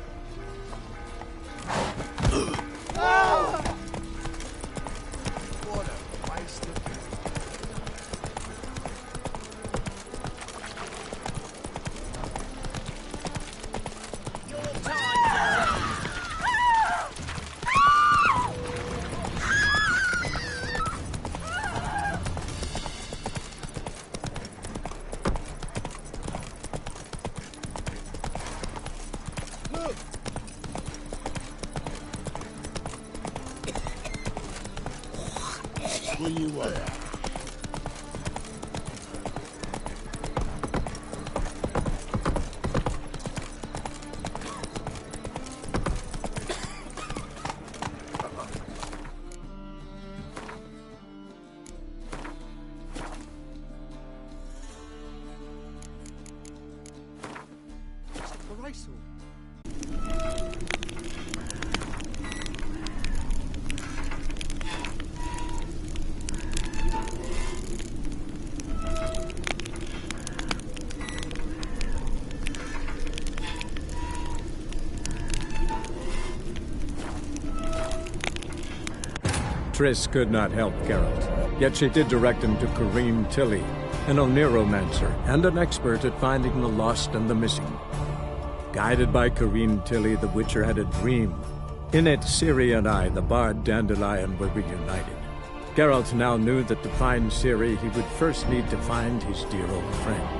Triss could not help Geralt, yet she did direct him to Corrine Tilly, an Oniromancer and an expert at finding the lost and the missing. Guided by Corrine Tilly, the Witcher had a dream. In it, Ciri and I, the bard Dandelion, were reunited. Geralt now knew that to find Ciri, he would first need to find his dear old friend.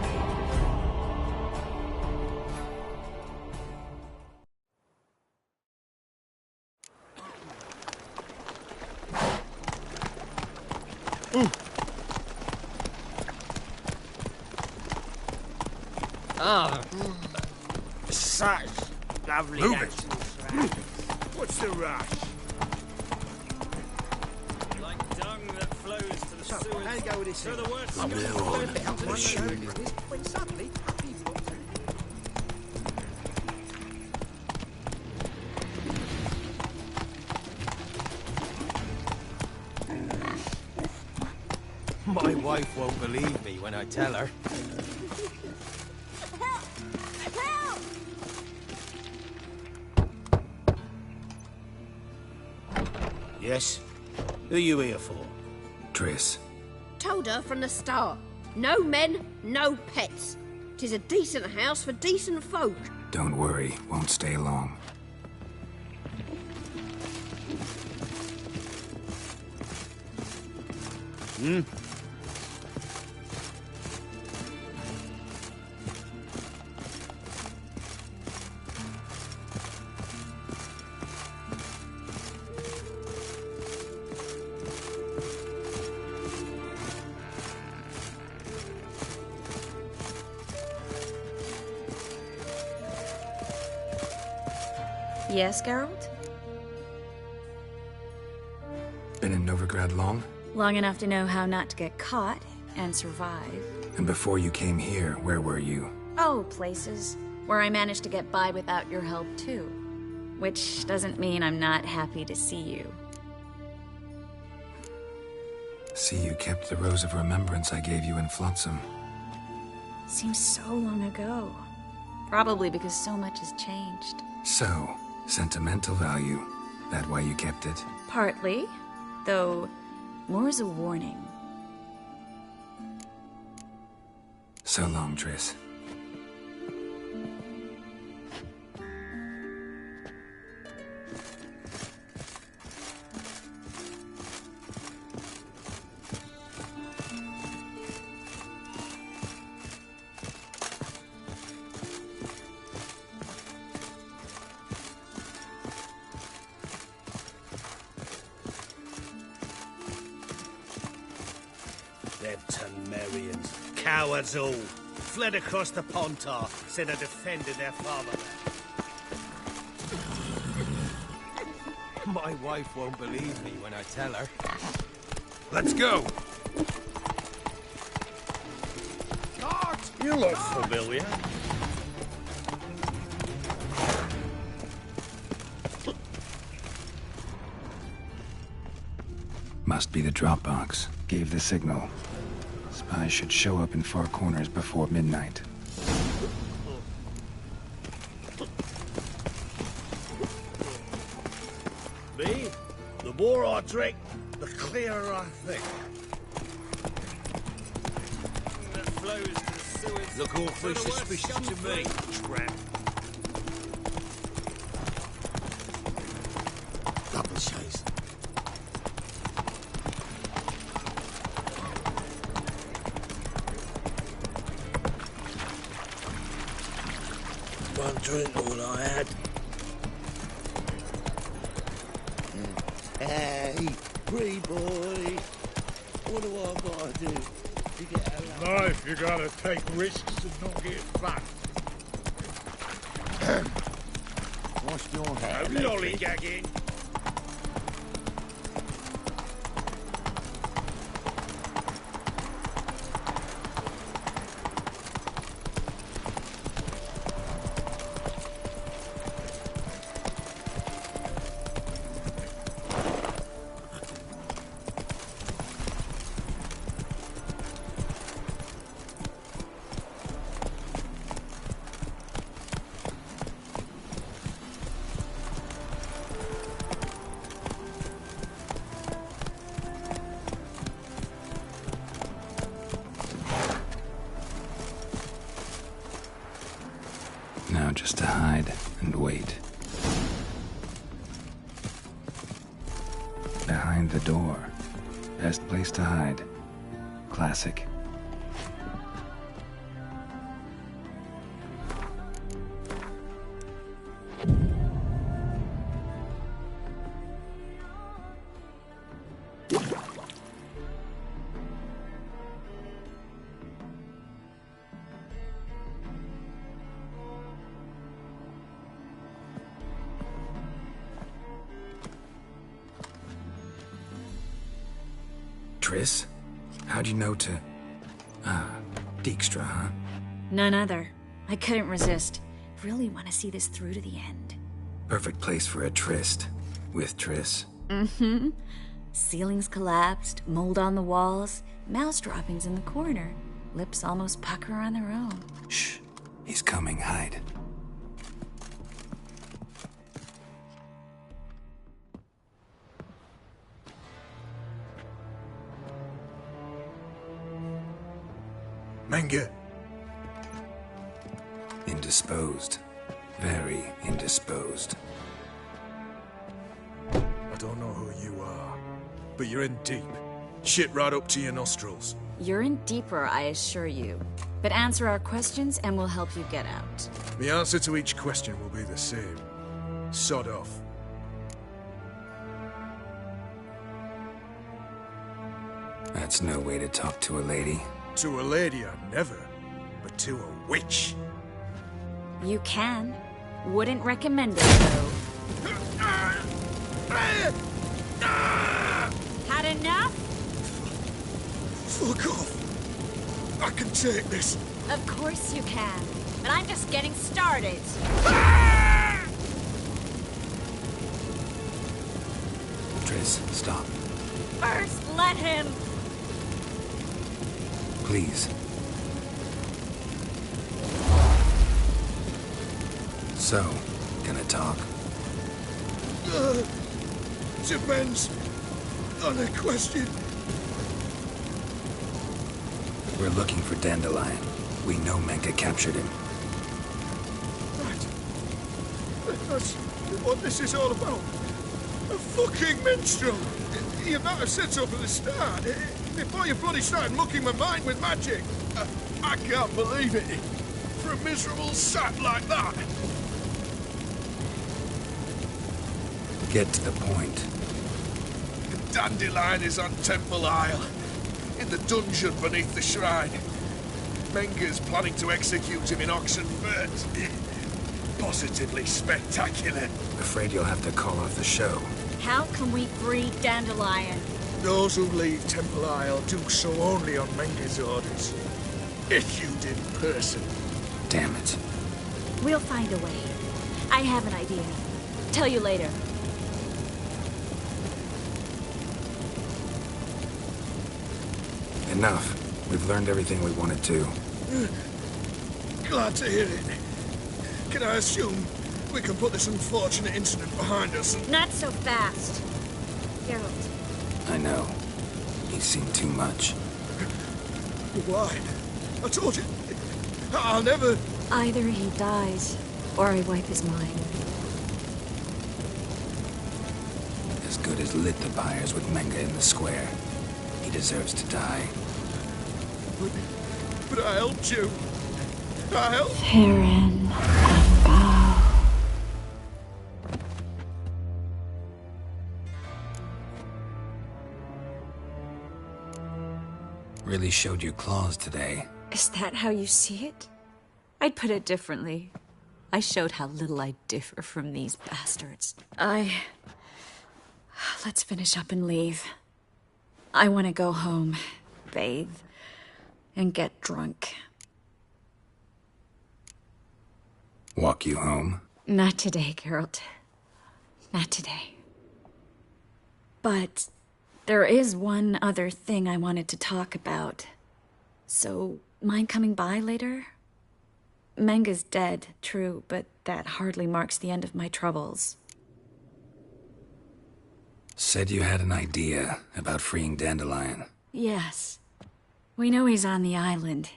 Such lovely Move natural surroundings. What's the rush? Like dung that flows to the sewers. How you go with this So thing? the words I'm come now to on the the shoot. When suddenly, happy books. My wife won't believe me when I tell her. Yes? Who are you here for? Triss. Told her from the start. No men, no pets. 'Tis a decent house for decent folk. Don't worry, won't stay long. Yes, Geralt? Been in Novigrad long? Long enough to know how not to get caught and survive. And before you came here, where were you? Oh, places where I managed to get by without your help, too. Which doesn't mean I'm not happy to see you. See, you kept the Rose of Remembrance I gave you in Flotsam. Seems so long ago. Probably because so much has changed. So, sentimental value. That why you kept it? Partly, though more as a warning. So long, Triss. Them Temerians, cowards all, fled across the Pontar, said they defended their fatherland. My wife won't believe me when I tell her. Let's go! You look familiar. Must be the drop box. Gave the signal. Spies should show up in far corners before midnight. Me? The more I drink, the clearer I think. That flows to the sewers. Look awfully suspicious to me, tramp. Double chase. One drink all I had. Hey, free boy. What do I gotta do to get alive? Life, you gotta take risks and not get fat. Wash your hair. Lollygagging. Now just to hide and wait. Behind the door. Best place to hide. Classic. Triss? How'd you know to... Dijkstra, huh? None other. I couldn't resist. Really want to see this through to the end. Perfect place for a tryst. With Triss. Mm-hmm. Ceilings collapsed, mold on the walls, mouse droppings in the corner. Lips almost pucker on their own. Shh. He's coming. Hide. Menge. Indisposed. Very indisposed. I don't know who you are, but you're in deep. Shit right up to your nostrils. You're in deeper, I assure you. But answer our questions and we'll help you get out. The answer to each question will be the same. Sod off. That's no way to talk to a lady. To a lady, I never. But to a witch. You can. Wouldn't recommend it, though. Had enough? Fuck off. I can take this. Of course you can. But I'm just getting started. Triss, stop. First, let him. Please. So, gonna talk? Depends on the question. We're looking for Dandelion. We know Menka captured him. Right. That's what this is all about. A fucking minstrel. You might have said so from the start. Before you bloody started mucking my mind with magic. I can't believe it. For a miserable sap like that. Get to the point. The Dandelion is on Temple Isle. In the dungeon beneath the shrine. Menga's planning to execute him in Oxenfurt. Positively spectacular. Afraid you'll have to call off the show. How can we free Dandelion? Those who leave Temple Isle do so only on Menga's orders. Issued in person. Damn it. We'll find a way. I have an idea. Tell you later. Enough. We've learned everything we wanted to. Glad to hear it. Can I assume we can put this unfortunate incident behind us? Not so fast. Geralt. I know. He's seen too much. Why? I told you. I'll never... Either he dies, or I wipe his mind. As good as lit the buyers with Menga in the square. He deserves to die. But I helped you. I helped... Farron and bow. Really showed your claws today. Is that how you see it? I'd put it differently. I showed how little I differ from these bastards. Let's finish up and leave. I want to go home, bathe, and get drunk. Walk you home? Not today, Geralt. Not today. But there is one other thing I wanted to talk about. So, mind coming by later? Menga's dead, true, but that hardly marks the end of my troubles. Said you had an idea about freeing Dandelion. Yes. We know he's on the island,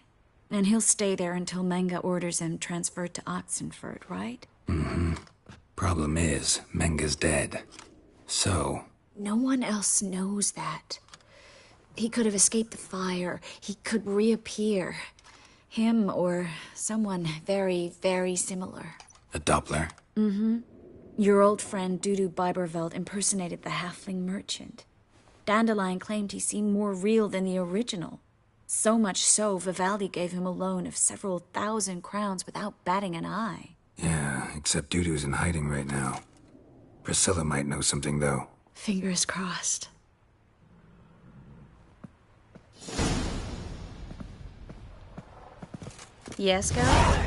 and he'll stay there until Menga orders him transferred to Oxenford, right? Mm-hmm. Problem is, Menga's dead. So... No one else knows that. He could have escaped the fire. He could reappear. Him or someone very, very similar. A Doppler? Mm-hmm. Your old friend Dudu Biberveld impersonated the halfling merchant. Dandelion claimed he seemed more real than the original. So much so, Vivaldi gave him a loan of several thousand crowns without batting an eye. Yeah, except Dudu's in hiding right now. Priscilla might know something, though. Fingers crossed. Yes, girl?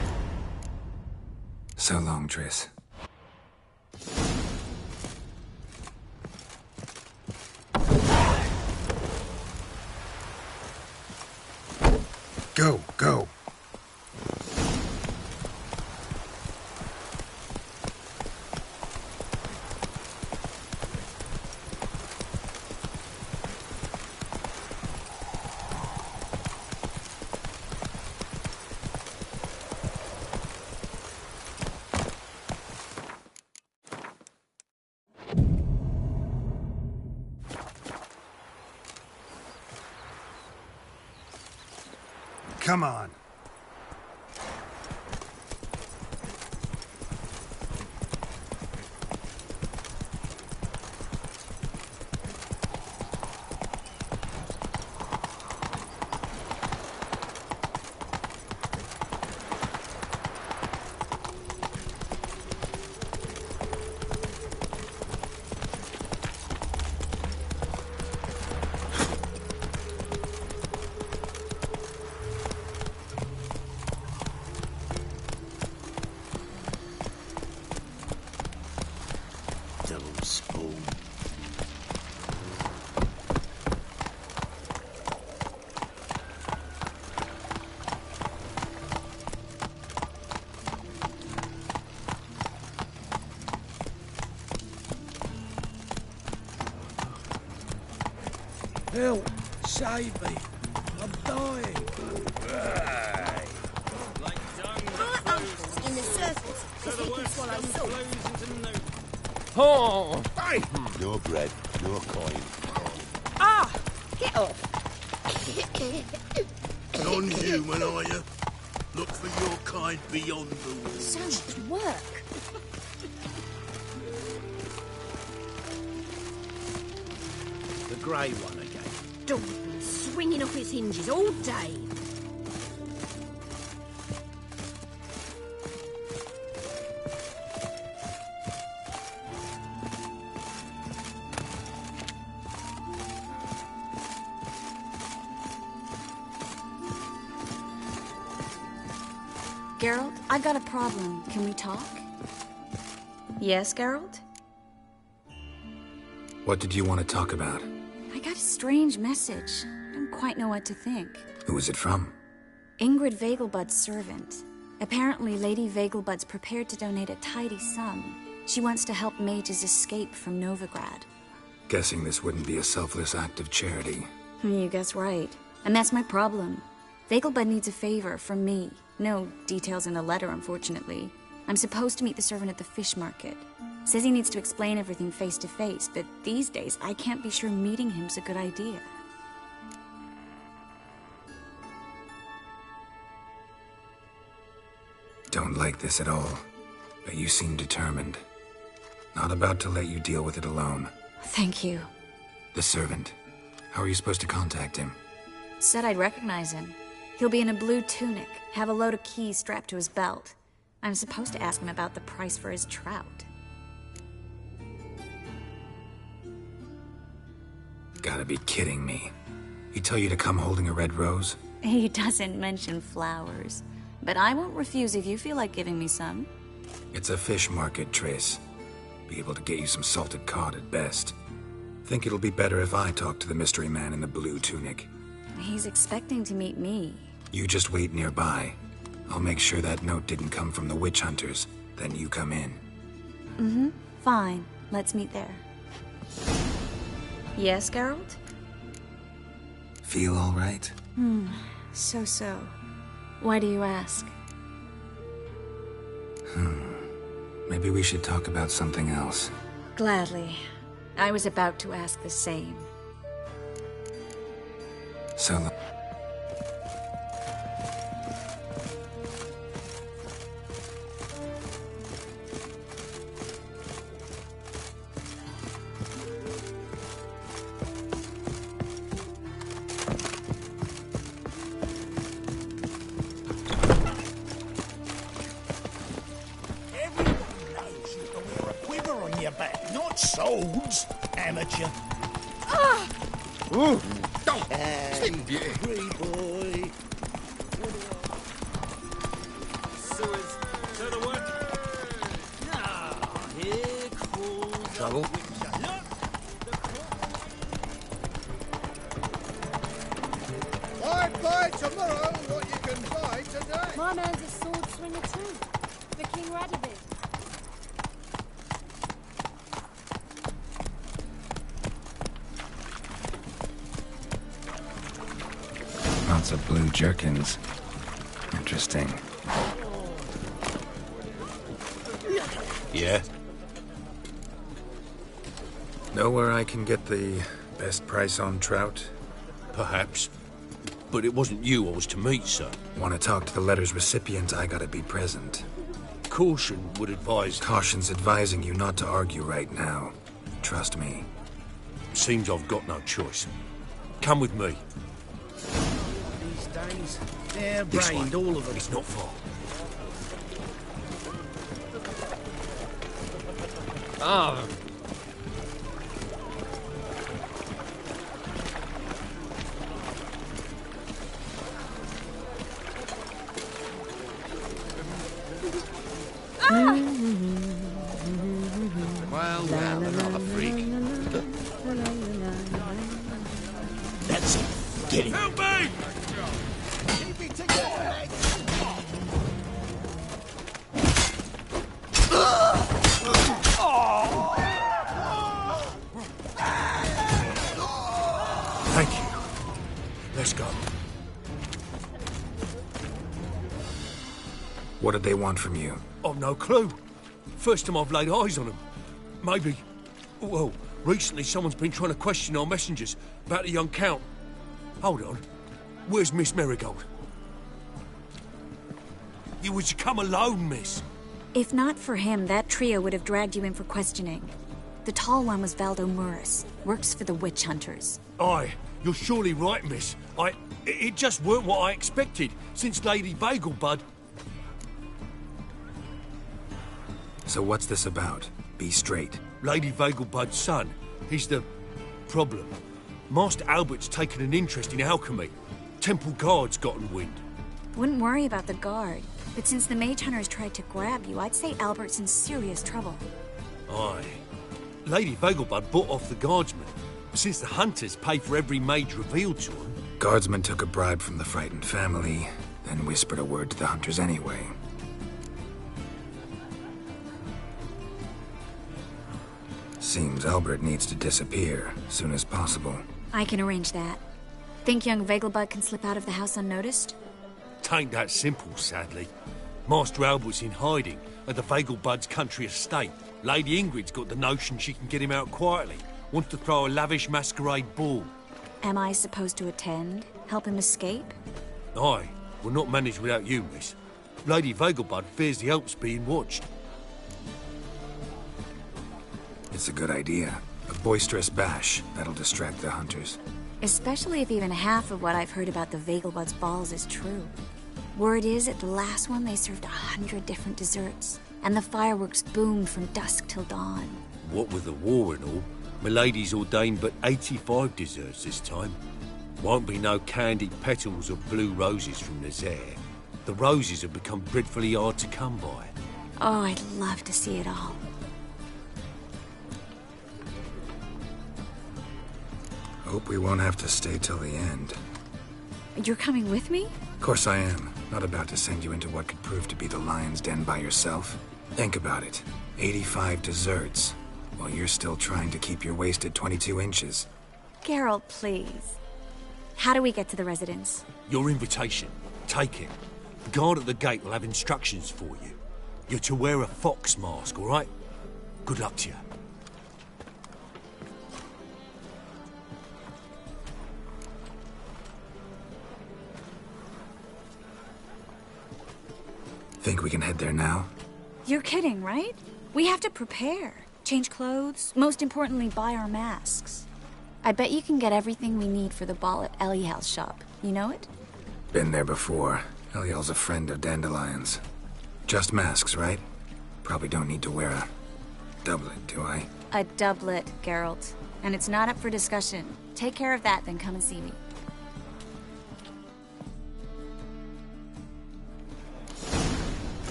So long, Triss. Go, go. Come on. Help! Save me! I'm dying! In the surface, because he can swallow salt. Oh! Hey! No bread, no coin. Ah! Get off! Non-human, are you? Look for your kind beyond the wall. So much work. The grey one again. Dog been swinging off its hinges all day. Geralt, I've got a problem. Can we talk? Yes, Geralt? What did you want to talk about? I got a strange message. Don't quite know what to think. Who was it from? Ingrid Vegelbud's servant. Apparently, Lady Vegelbud's prepared to donate a tidy sum. She wants to help mages escape from Novigrad. Guessing this wouldn't be a selfless act of charity. You guess right. And that's my problem. Vegelbud needs a favor from me. No details in the letter, unfortunately. I'm supposed to meet the servant at the fish market. Says he needs to explain everything face to face, but these days I can't be sure meeting him's a good idea. Don't like this at all, but you seem determined. Not about to let you deal with it alone. Thank you. The servant. How are you supposed to contact him? Said I'd recognize him. He'll be in a blue tunic, have a load of keys strapped to his belt. I'm supposed to ask him about the price for his trout. Gotta be kidding me. He tell you to come holding a red rose? He doesn't mention flowers, but I won't refuse if you feel like giving me some. It's a fish market, Triss. Be able to get you some salted cod at best. Think it'll be better if I talk to the mystery man in the blue tunic. He's expecting to meet me. You just wait nearby. I'll make sure that note didn't come from the witch hunters. Then you come in. Mm-hmm. Fine. Let's meet there. Yes, Geralt? Feel all right? So. Why do you ask? Maybe we should talk about something else. Gladly. I was about to ask the same. So... Swords, amateur. Ah! Ooh! Oh! Hey, free boy. Sewers to the wood. Now, here crawls Trouble? Buy tomorrow what you can buy today. My man's a sword swinger too. For King Radivid. Lots of blue jerkins. Interesting. Yeah? Know where I can get the best price on trout? Perhaps. But it wasn't you I was to meet, sir. Want to talk to the letter's recipient, I gotta be present. Caution would advise... Caution's advising you not to argue right now. Trust me. Seems I've got no choice. Come with me. These days, they're This brained, way. all of them. It's not far. Ah, Well, another freak. That's it. Get him. Help me! Thank you. Let's go. What did they want from you? I've no clue. First time I've laid eyes on them. Maybe... Well, recently someone's been trying to question our messengers about the young Count. Hold on. Where's Miss Marigold? You was to come alone, miss. If not for him, that trio would have dragged you in for questioning. The tall one was Valdo Muris. Works for the witch hunters. Aye, you're surely right, miss. It just weren't what I expected, since Lady Bagelbud... So what's this about? Be straight. Lady Vagelbud's son. He's the... problem. Master Albert's taken an interest in alchemy. Temple Guard's gotten wind. Wouldn't worry about the guard. But since the mage hunters tried to grab you, I'd say Albert's in serious trouble. Aye. Lady Vagelbud bought off the guardsmen. Since the hunters pay for every mage revealed to them... Guardsmen took a bribe from the frightened family, then whispered a word to the hunters anyway. Seems Albert needs to disappear soon as possible. I can arrange that. Think young Vagelbud can slip out of the house unnoticed? Tain't that simple, sadly. Master Albert's in hiding at the Vagelbud's country estate. Lady Ingrid's got the notion she can get him out quietly. Wants to throw a lavish masquerade ball. Am I supposed to attend? Help him escape? Aye, we'll not manage without you, miss. Lady Vagelbud fears the Alps being watched. It's a good idea. A boisterous bash. That'll distract the hunters. Especially if even half of what I've heard about the Vagelbud's balls is true. Word is, at the last one they served 100 different desserts, and the fireworks boomed from dusk till dawn. What with the war and all, Milady's ordained but 85 desserts this time. Won't be no candied petals or blue roses from Nazaire. The roses have become dreadfully hard to come by. Oh, I'd love to see it all. Hope we won't have to stay till the end. You're coming with me? Of course I am. Not about to send you into what could prove to be the lion's den by yourself. Think about it. 85 desserts, while you're still trying to keep your waist at 22 inches. Geralt, please. How do we get to the residence? Your invitation. Take it. The guard at the gate will have instructions for you. You're to wear a fox mask, all right? Good luck to you. Think we can head there now? You're kidding, right? We have to prepare. Change clothes. Most importantly, buy our masks. I bet you can get everything we need for the ball at Eliel's shop. You know it? Been there before. Eliel's a friend of Dandelion's. Just masks, right? Probably don't need to wear a doublet, do I? A doublet, Geralt. And it's not up for discussion. Take care of that, then come and see me.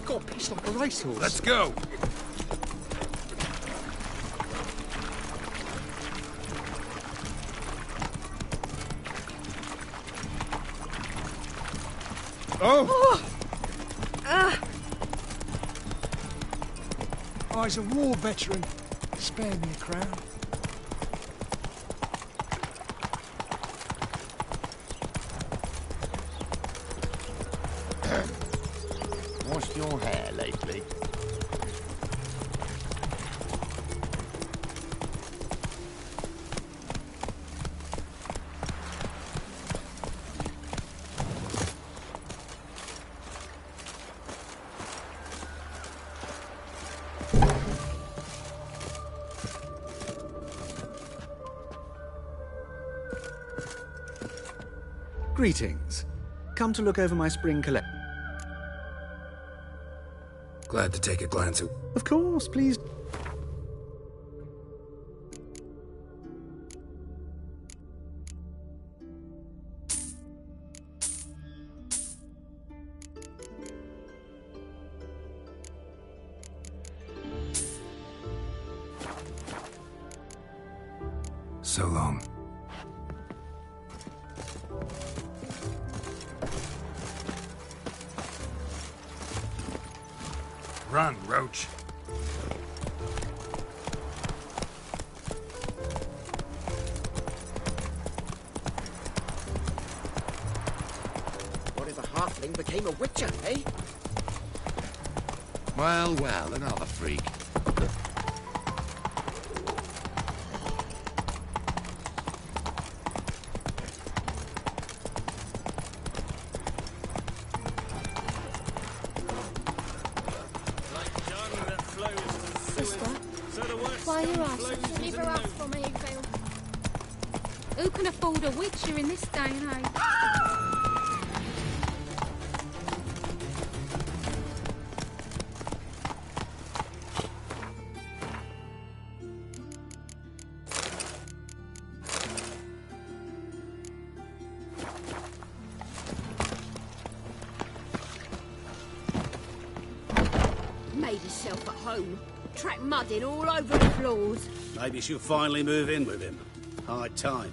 Got pissed like a racehorse. Let's go! Oh! Oh, he's a war veteran. Spare me a crown. Washed your hair lately? Greetings. Come to look over my spring collection. Glad to take a glance at... Of course, please. So long. Run, Roach. What if a halfling became a witcher, eh? Well, well, another freak. Why are you asking? Leave her off for me, Phil. Who can afford a witcher in this day and age? Made herself at home. Track mudding all over the floors. Maybe she'll finally move in with him. High time.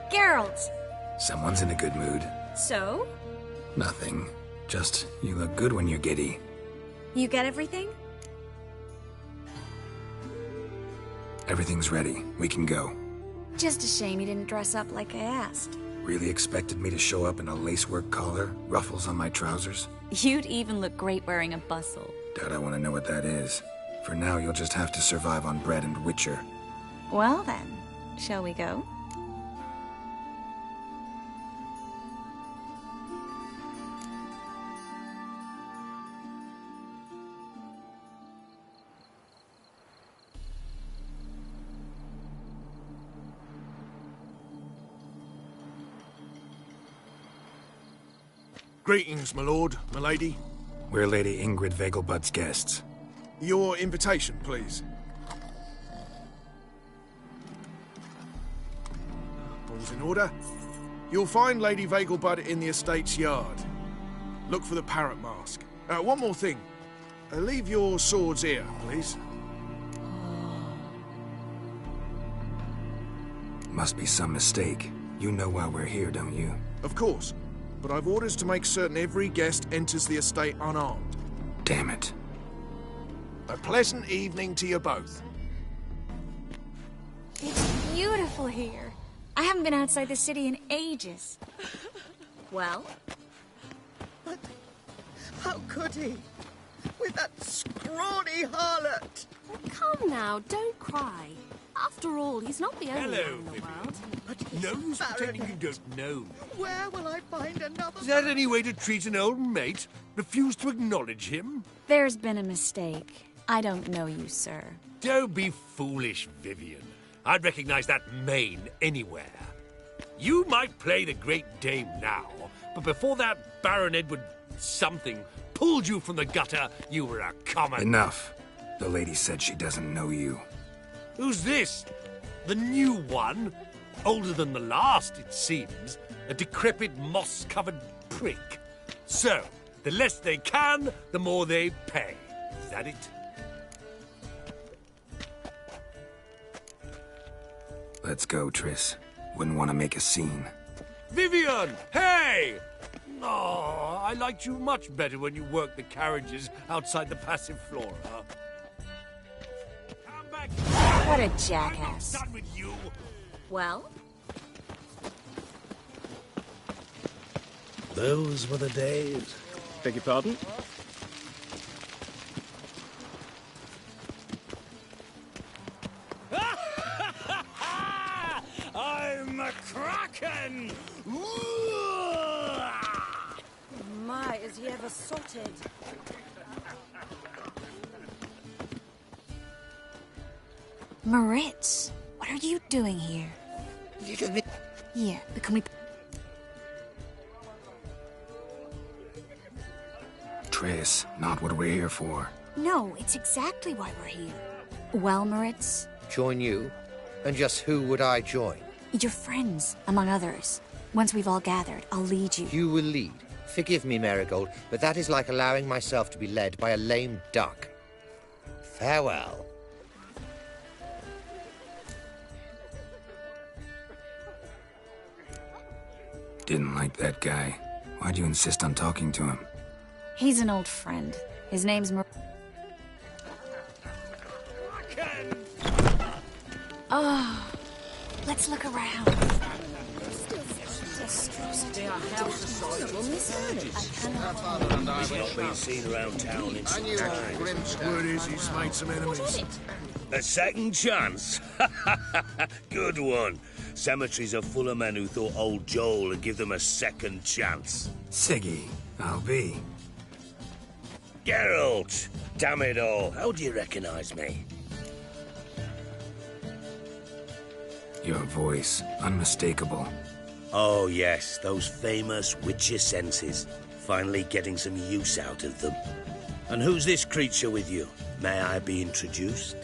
Geralt! Someone's in a good mood. So? Nothing. Just, you look good when you're giddy. You get everything? Everything's ready. We can go. Just a shame you didn't dress up like I asked. Really expected me to show up in a lacework collar, ruffles on my trousers? You'd even look great wearing a bustle. Doubt I want to know what that is. For now, you'll just have to survive on bread and witcher. Well then, shall we go? Greetings, my lord, my lady. We're Lady Ingrid Vegelbud's guests. Your invitation, please. All's in order. You'll find Lady Vegelbud in the estate's yard. Look for the parrot mask. One more thing. Leave your swords here, please. Must be some mistake. You know why we're here, don't you? Of course. But I've orders to make certain every guest enters the estate unarmed. Damn it. A pleasant evening to you both. It's beautiful here. I haven't been outside the city in ages. Well? But how could he? With that scrawny harlot! Come now, don't cry. After all, he's not the only Hello, one in the Vivian. world. No use pretending you don't know me. Where will I find another? Is that any way to treat an old mate? Refuse to acknowledge him? There's been a mistake. I don't know you, sir. Don't be foolish, Vivian. I'd recognize that mane anywhere. You might play the Great Dame now, but before that Baron Edward something pulled you from the gutter, you were a common... Enough. The lady said she doesn't know you. Who's this? The new one? Older than the last, it seems. A decrepit, moss-covered prick. So, the less they can, the more they pay. Is that it? Let's go, Triss. Wouldn't want to make a scene. Vivian! Hey! Oh, I liked you much better when you worked the carriages outside the passive flora. Come back! What a jackass. I'm not done with you! Well? Those were the days. Beg your pardon? I'm a kraken! My, is he ever sorted? Moritz, what are you doing here? Yeah, but can we... Triss, not what we're here for. No, it's exactly why we're here. Well, Moritz? Join you? And just who would I join? Your friends, among others. Once we've all gathered, I'll lead you. You will lead. Forgive me, Marigold, but that is like allowing myself to be led by a lame duck. Farewell. Didn't like that guy. Why'd you insist on talking to him? He's an old friend. His name's Oh, let's look around. He's not been seen around town in some time. Word is he's made some enemies. A second chance? Good one. Cemeteries are full of men who thought old Joel would give them a second chance. Siggy, I'll be. Geralt! Damn it all, how do you recognize me? Your voice, unmistakable. Oh yes, those famous witcher senses. Finally getting some use out of them. And who's this creature with you? May I be introduced?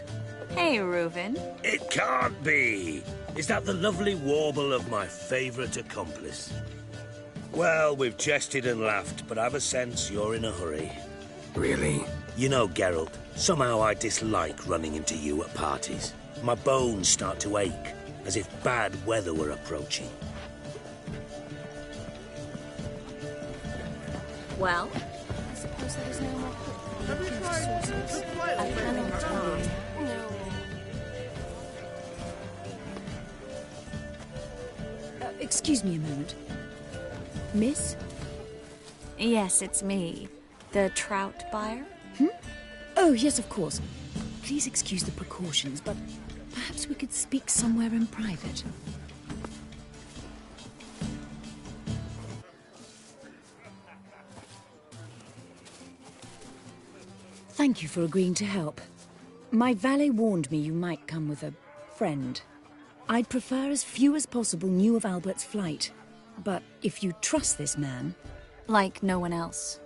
Hey, Reuven. It can't be! Is that the lovely warble of my favourite accomplice? Well, we've jested and laughed, but I've a sense you're in a hurry. Really? You know, Geralt, somehow I dislike running into you at parties. My bones start to ache, as if bad weather were approaching. Well? I suppose there is no more... Excuse me a moment. Miss? Yes, it's me. The trout buyer? Oh, yes, of course. Please excuse the precautions, but perhaps we could speak somewhere in private. Thank you for agreeing to help. My valet warned me you might come with a friend. I'd prefer as few as possible knew of Albert's flight. But if you trust this man... Like no one else.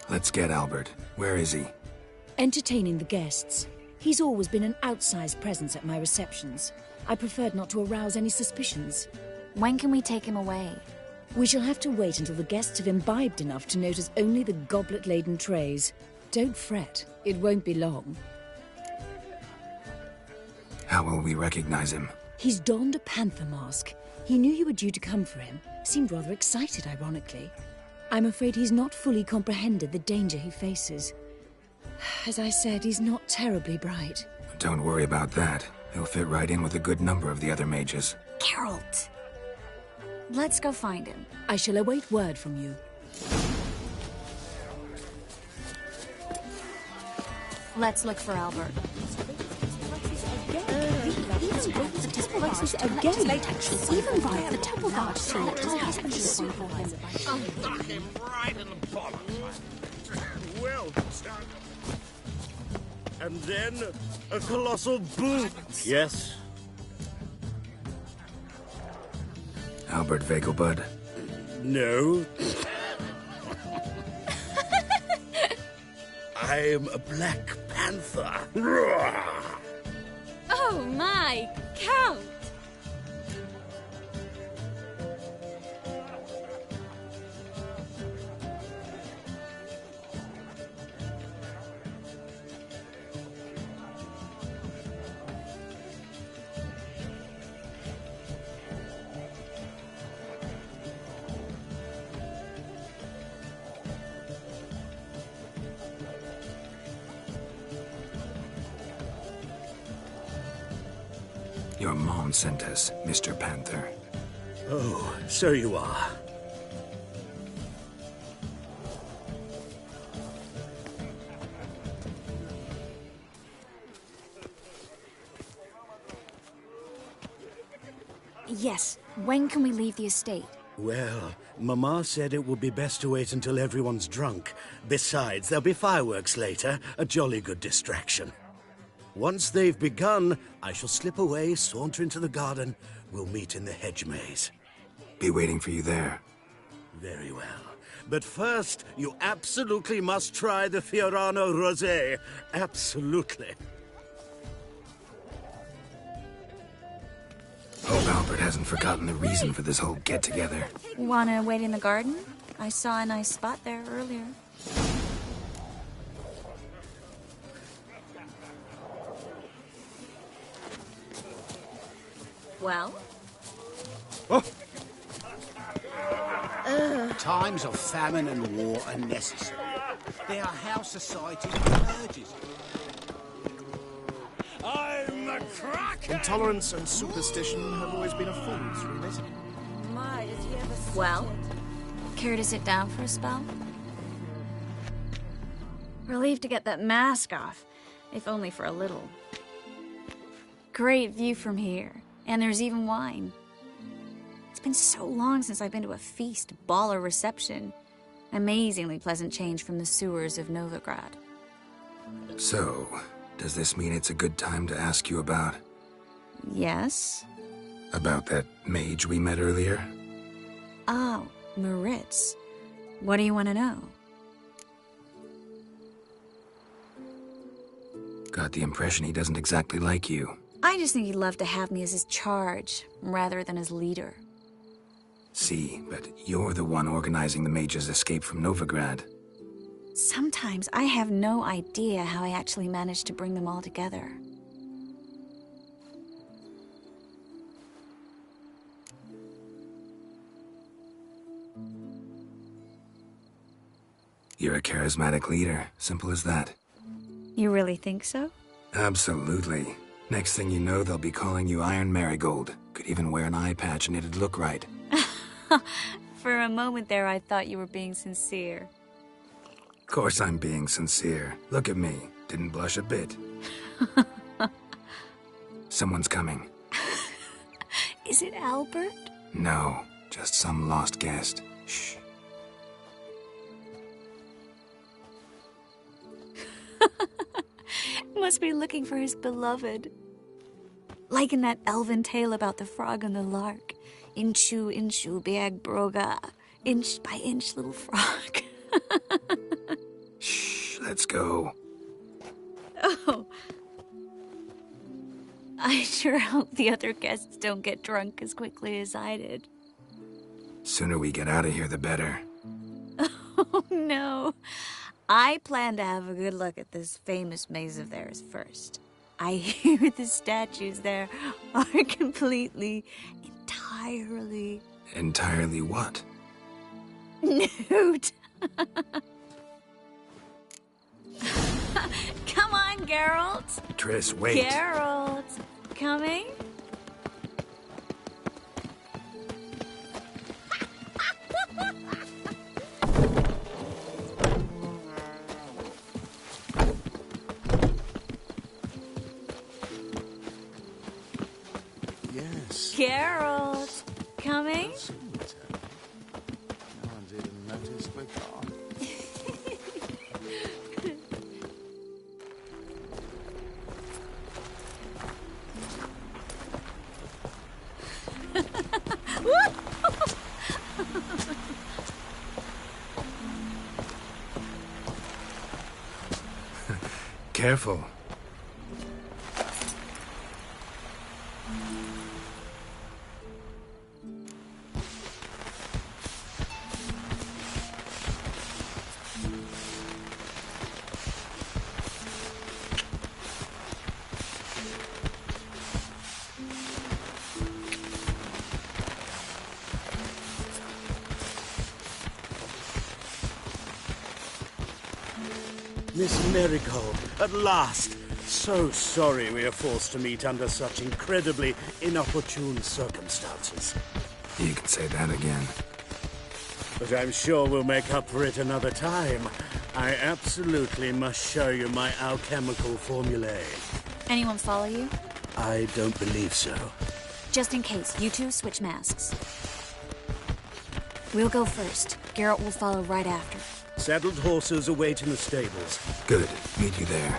Let's get Albert. Where is he? Entertaining the guests. He's always been an outsized presence at my receptions. I preferred not to arouse any suspicions. When can we take him away? We shall have to wait until the guests have imbibed enough to notice only the goblet-laden trays. Don't fret. It won't be long. How will we recognize him? He's donned a panther mask. He knew you were due to come for him. Seemed rather excited, ironically. I'm afraid he's not fully comprehended the danger he faces. As I said, he's not terribly bright. Don't worry about that. He'll fit right in with a good number of the other mages. Geralt! Let's go find him. I shall await word from you. Let's look for Albert. Even via the temple guard told his husband is supervisor. I'll knock him right in the bollocks. Well done. And then a colossal boom. Yes? Albert Vegelbud? No. I am a Black Panther. Oh my, Count! Your mom sent us, Mr. Panther. Oh, so you are. Yes. When can we leave the estate? Well, Mama said it would be best to wait until everyone's drunk. Besides, there'll be fireworks later, a jolly good distraction. Once they've begun, I shall slip away, saunter into the garden. We'll meet in the hedge maze. Be waiting for you there. Very well. But first, you absolutely must try the Fiorano Rosé. Absolutely. Hope Albert hasn't forgotten the reason for this whole get-together. Wanna wait in the garden? I saw a nice spot there earlier. Well? Oh. Times of famine and war are necessary. They are how society emerges. I'm the Kraken! Intolerance and superstition have always been a fool's remit. Well? Care to sit down for a spell? Relieved to get that mask off, if only for a little. Great view from here, and there's even wine. It's been so long since I've been to a feast, ball, or reception. Amazingly pleasant change from the sewers of Novigrad. So, does this mean it's a good time to ask you about... Yes? About that mage we met earlier? Oh, Moritz. What do you want to know? Got the impression he doesn't exactly like you. I just think he'd love to have me as his charge, rather than his leader. See, but you're the one organizing the mage's escape from Novigrad. Sometimes I have no idea how I actually managed to bring them all together. You're a charismatic leader. Simple as that. You really think so? Absolutely. Next thing you know, they'll be calling you Iron Marigold. Could even wear an eye patch and it'd look right. For a moment there, I thought you were being sincere. Of course I'm being sincere. Look at me. Didn't blush a bit. Someone's coming. Is it Albert? No, just some lost guest. Shh. Must be looking for his beloved. Like in that elven tale about the frog and the lark. Inchu, inchu, biag broga. Inch by inch, little frog. Shh, let's go. Oh. I sure hope the other guests don't get drunk as quickly as I did. Sooner we get out of here, the better. Oh, no. I plan to have a good look at this famous maze of theirs first. I hear the statues there are entirely... Entirely what? Nude. Come on, Geralt. Triss, wait. Geralt. Coming? Yes. Geralt. Coming? No one's even noticed we're gone. Careful. Miss Marigold, at last! So sorry we are forced to meet under such incredibly inopportune circumstances. You can say that again. But I'm sure we'll make up for it another time. I absolutely must show you my alchemical formulae. Anyone follow you? I don't believe so. Just in case, you two switch masks. We'll go first. Geralt will follow right after. Saddled horses await in the stables. Good. Meet you there.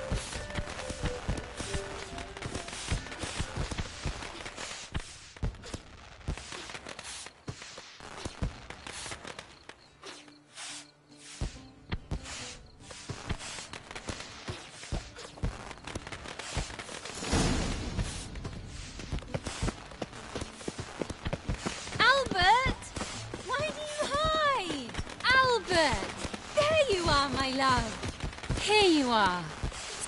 Albert! Why do you hide? Albert! There you are, my love. Here you are.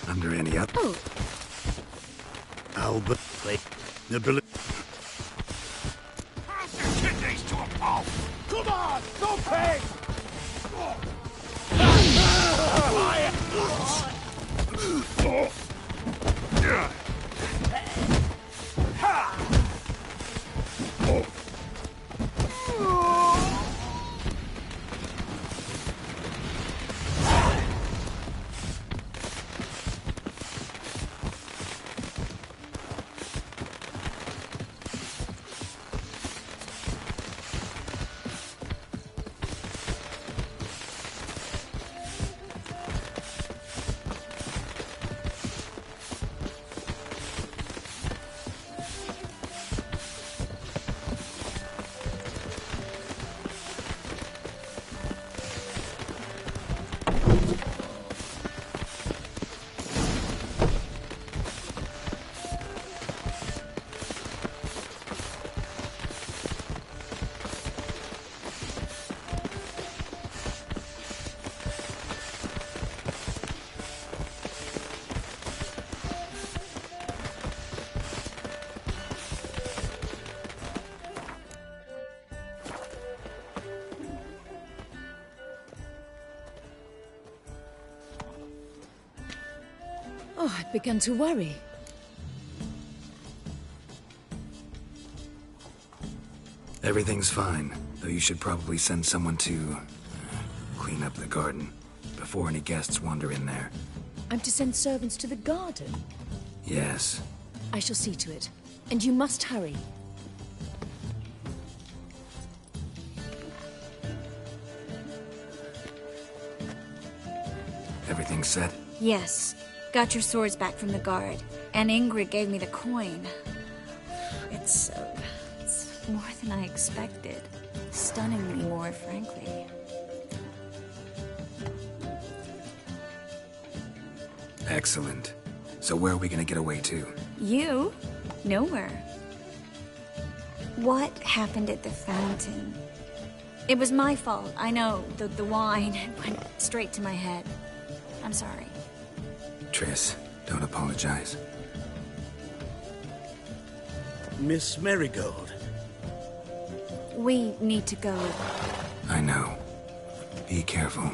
Under any up? Oh. Albert, play the bullet. Kidneys to a pulp! Come on! Go pig! Oh, I'd begun to worry. Everything's fine, though you should probably send someone to clean up the garden before any guests wander in there. I'm to send servants to the garden? Yes. I shall see to it. And you must hurry. Everything set? Yes. Got your swords back from the guard. And Ingrid gave me the coin. It's more than I expected. Stunningly more, frankly. Excellent. So where are we gonna get away to? You? Nowhere. What happened at the fountain? It was my fault. I know. The wine went straight to my head. I'm sorry. Triss, don't apologize. Miss Marigold. We need to go. I know. Be careful.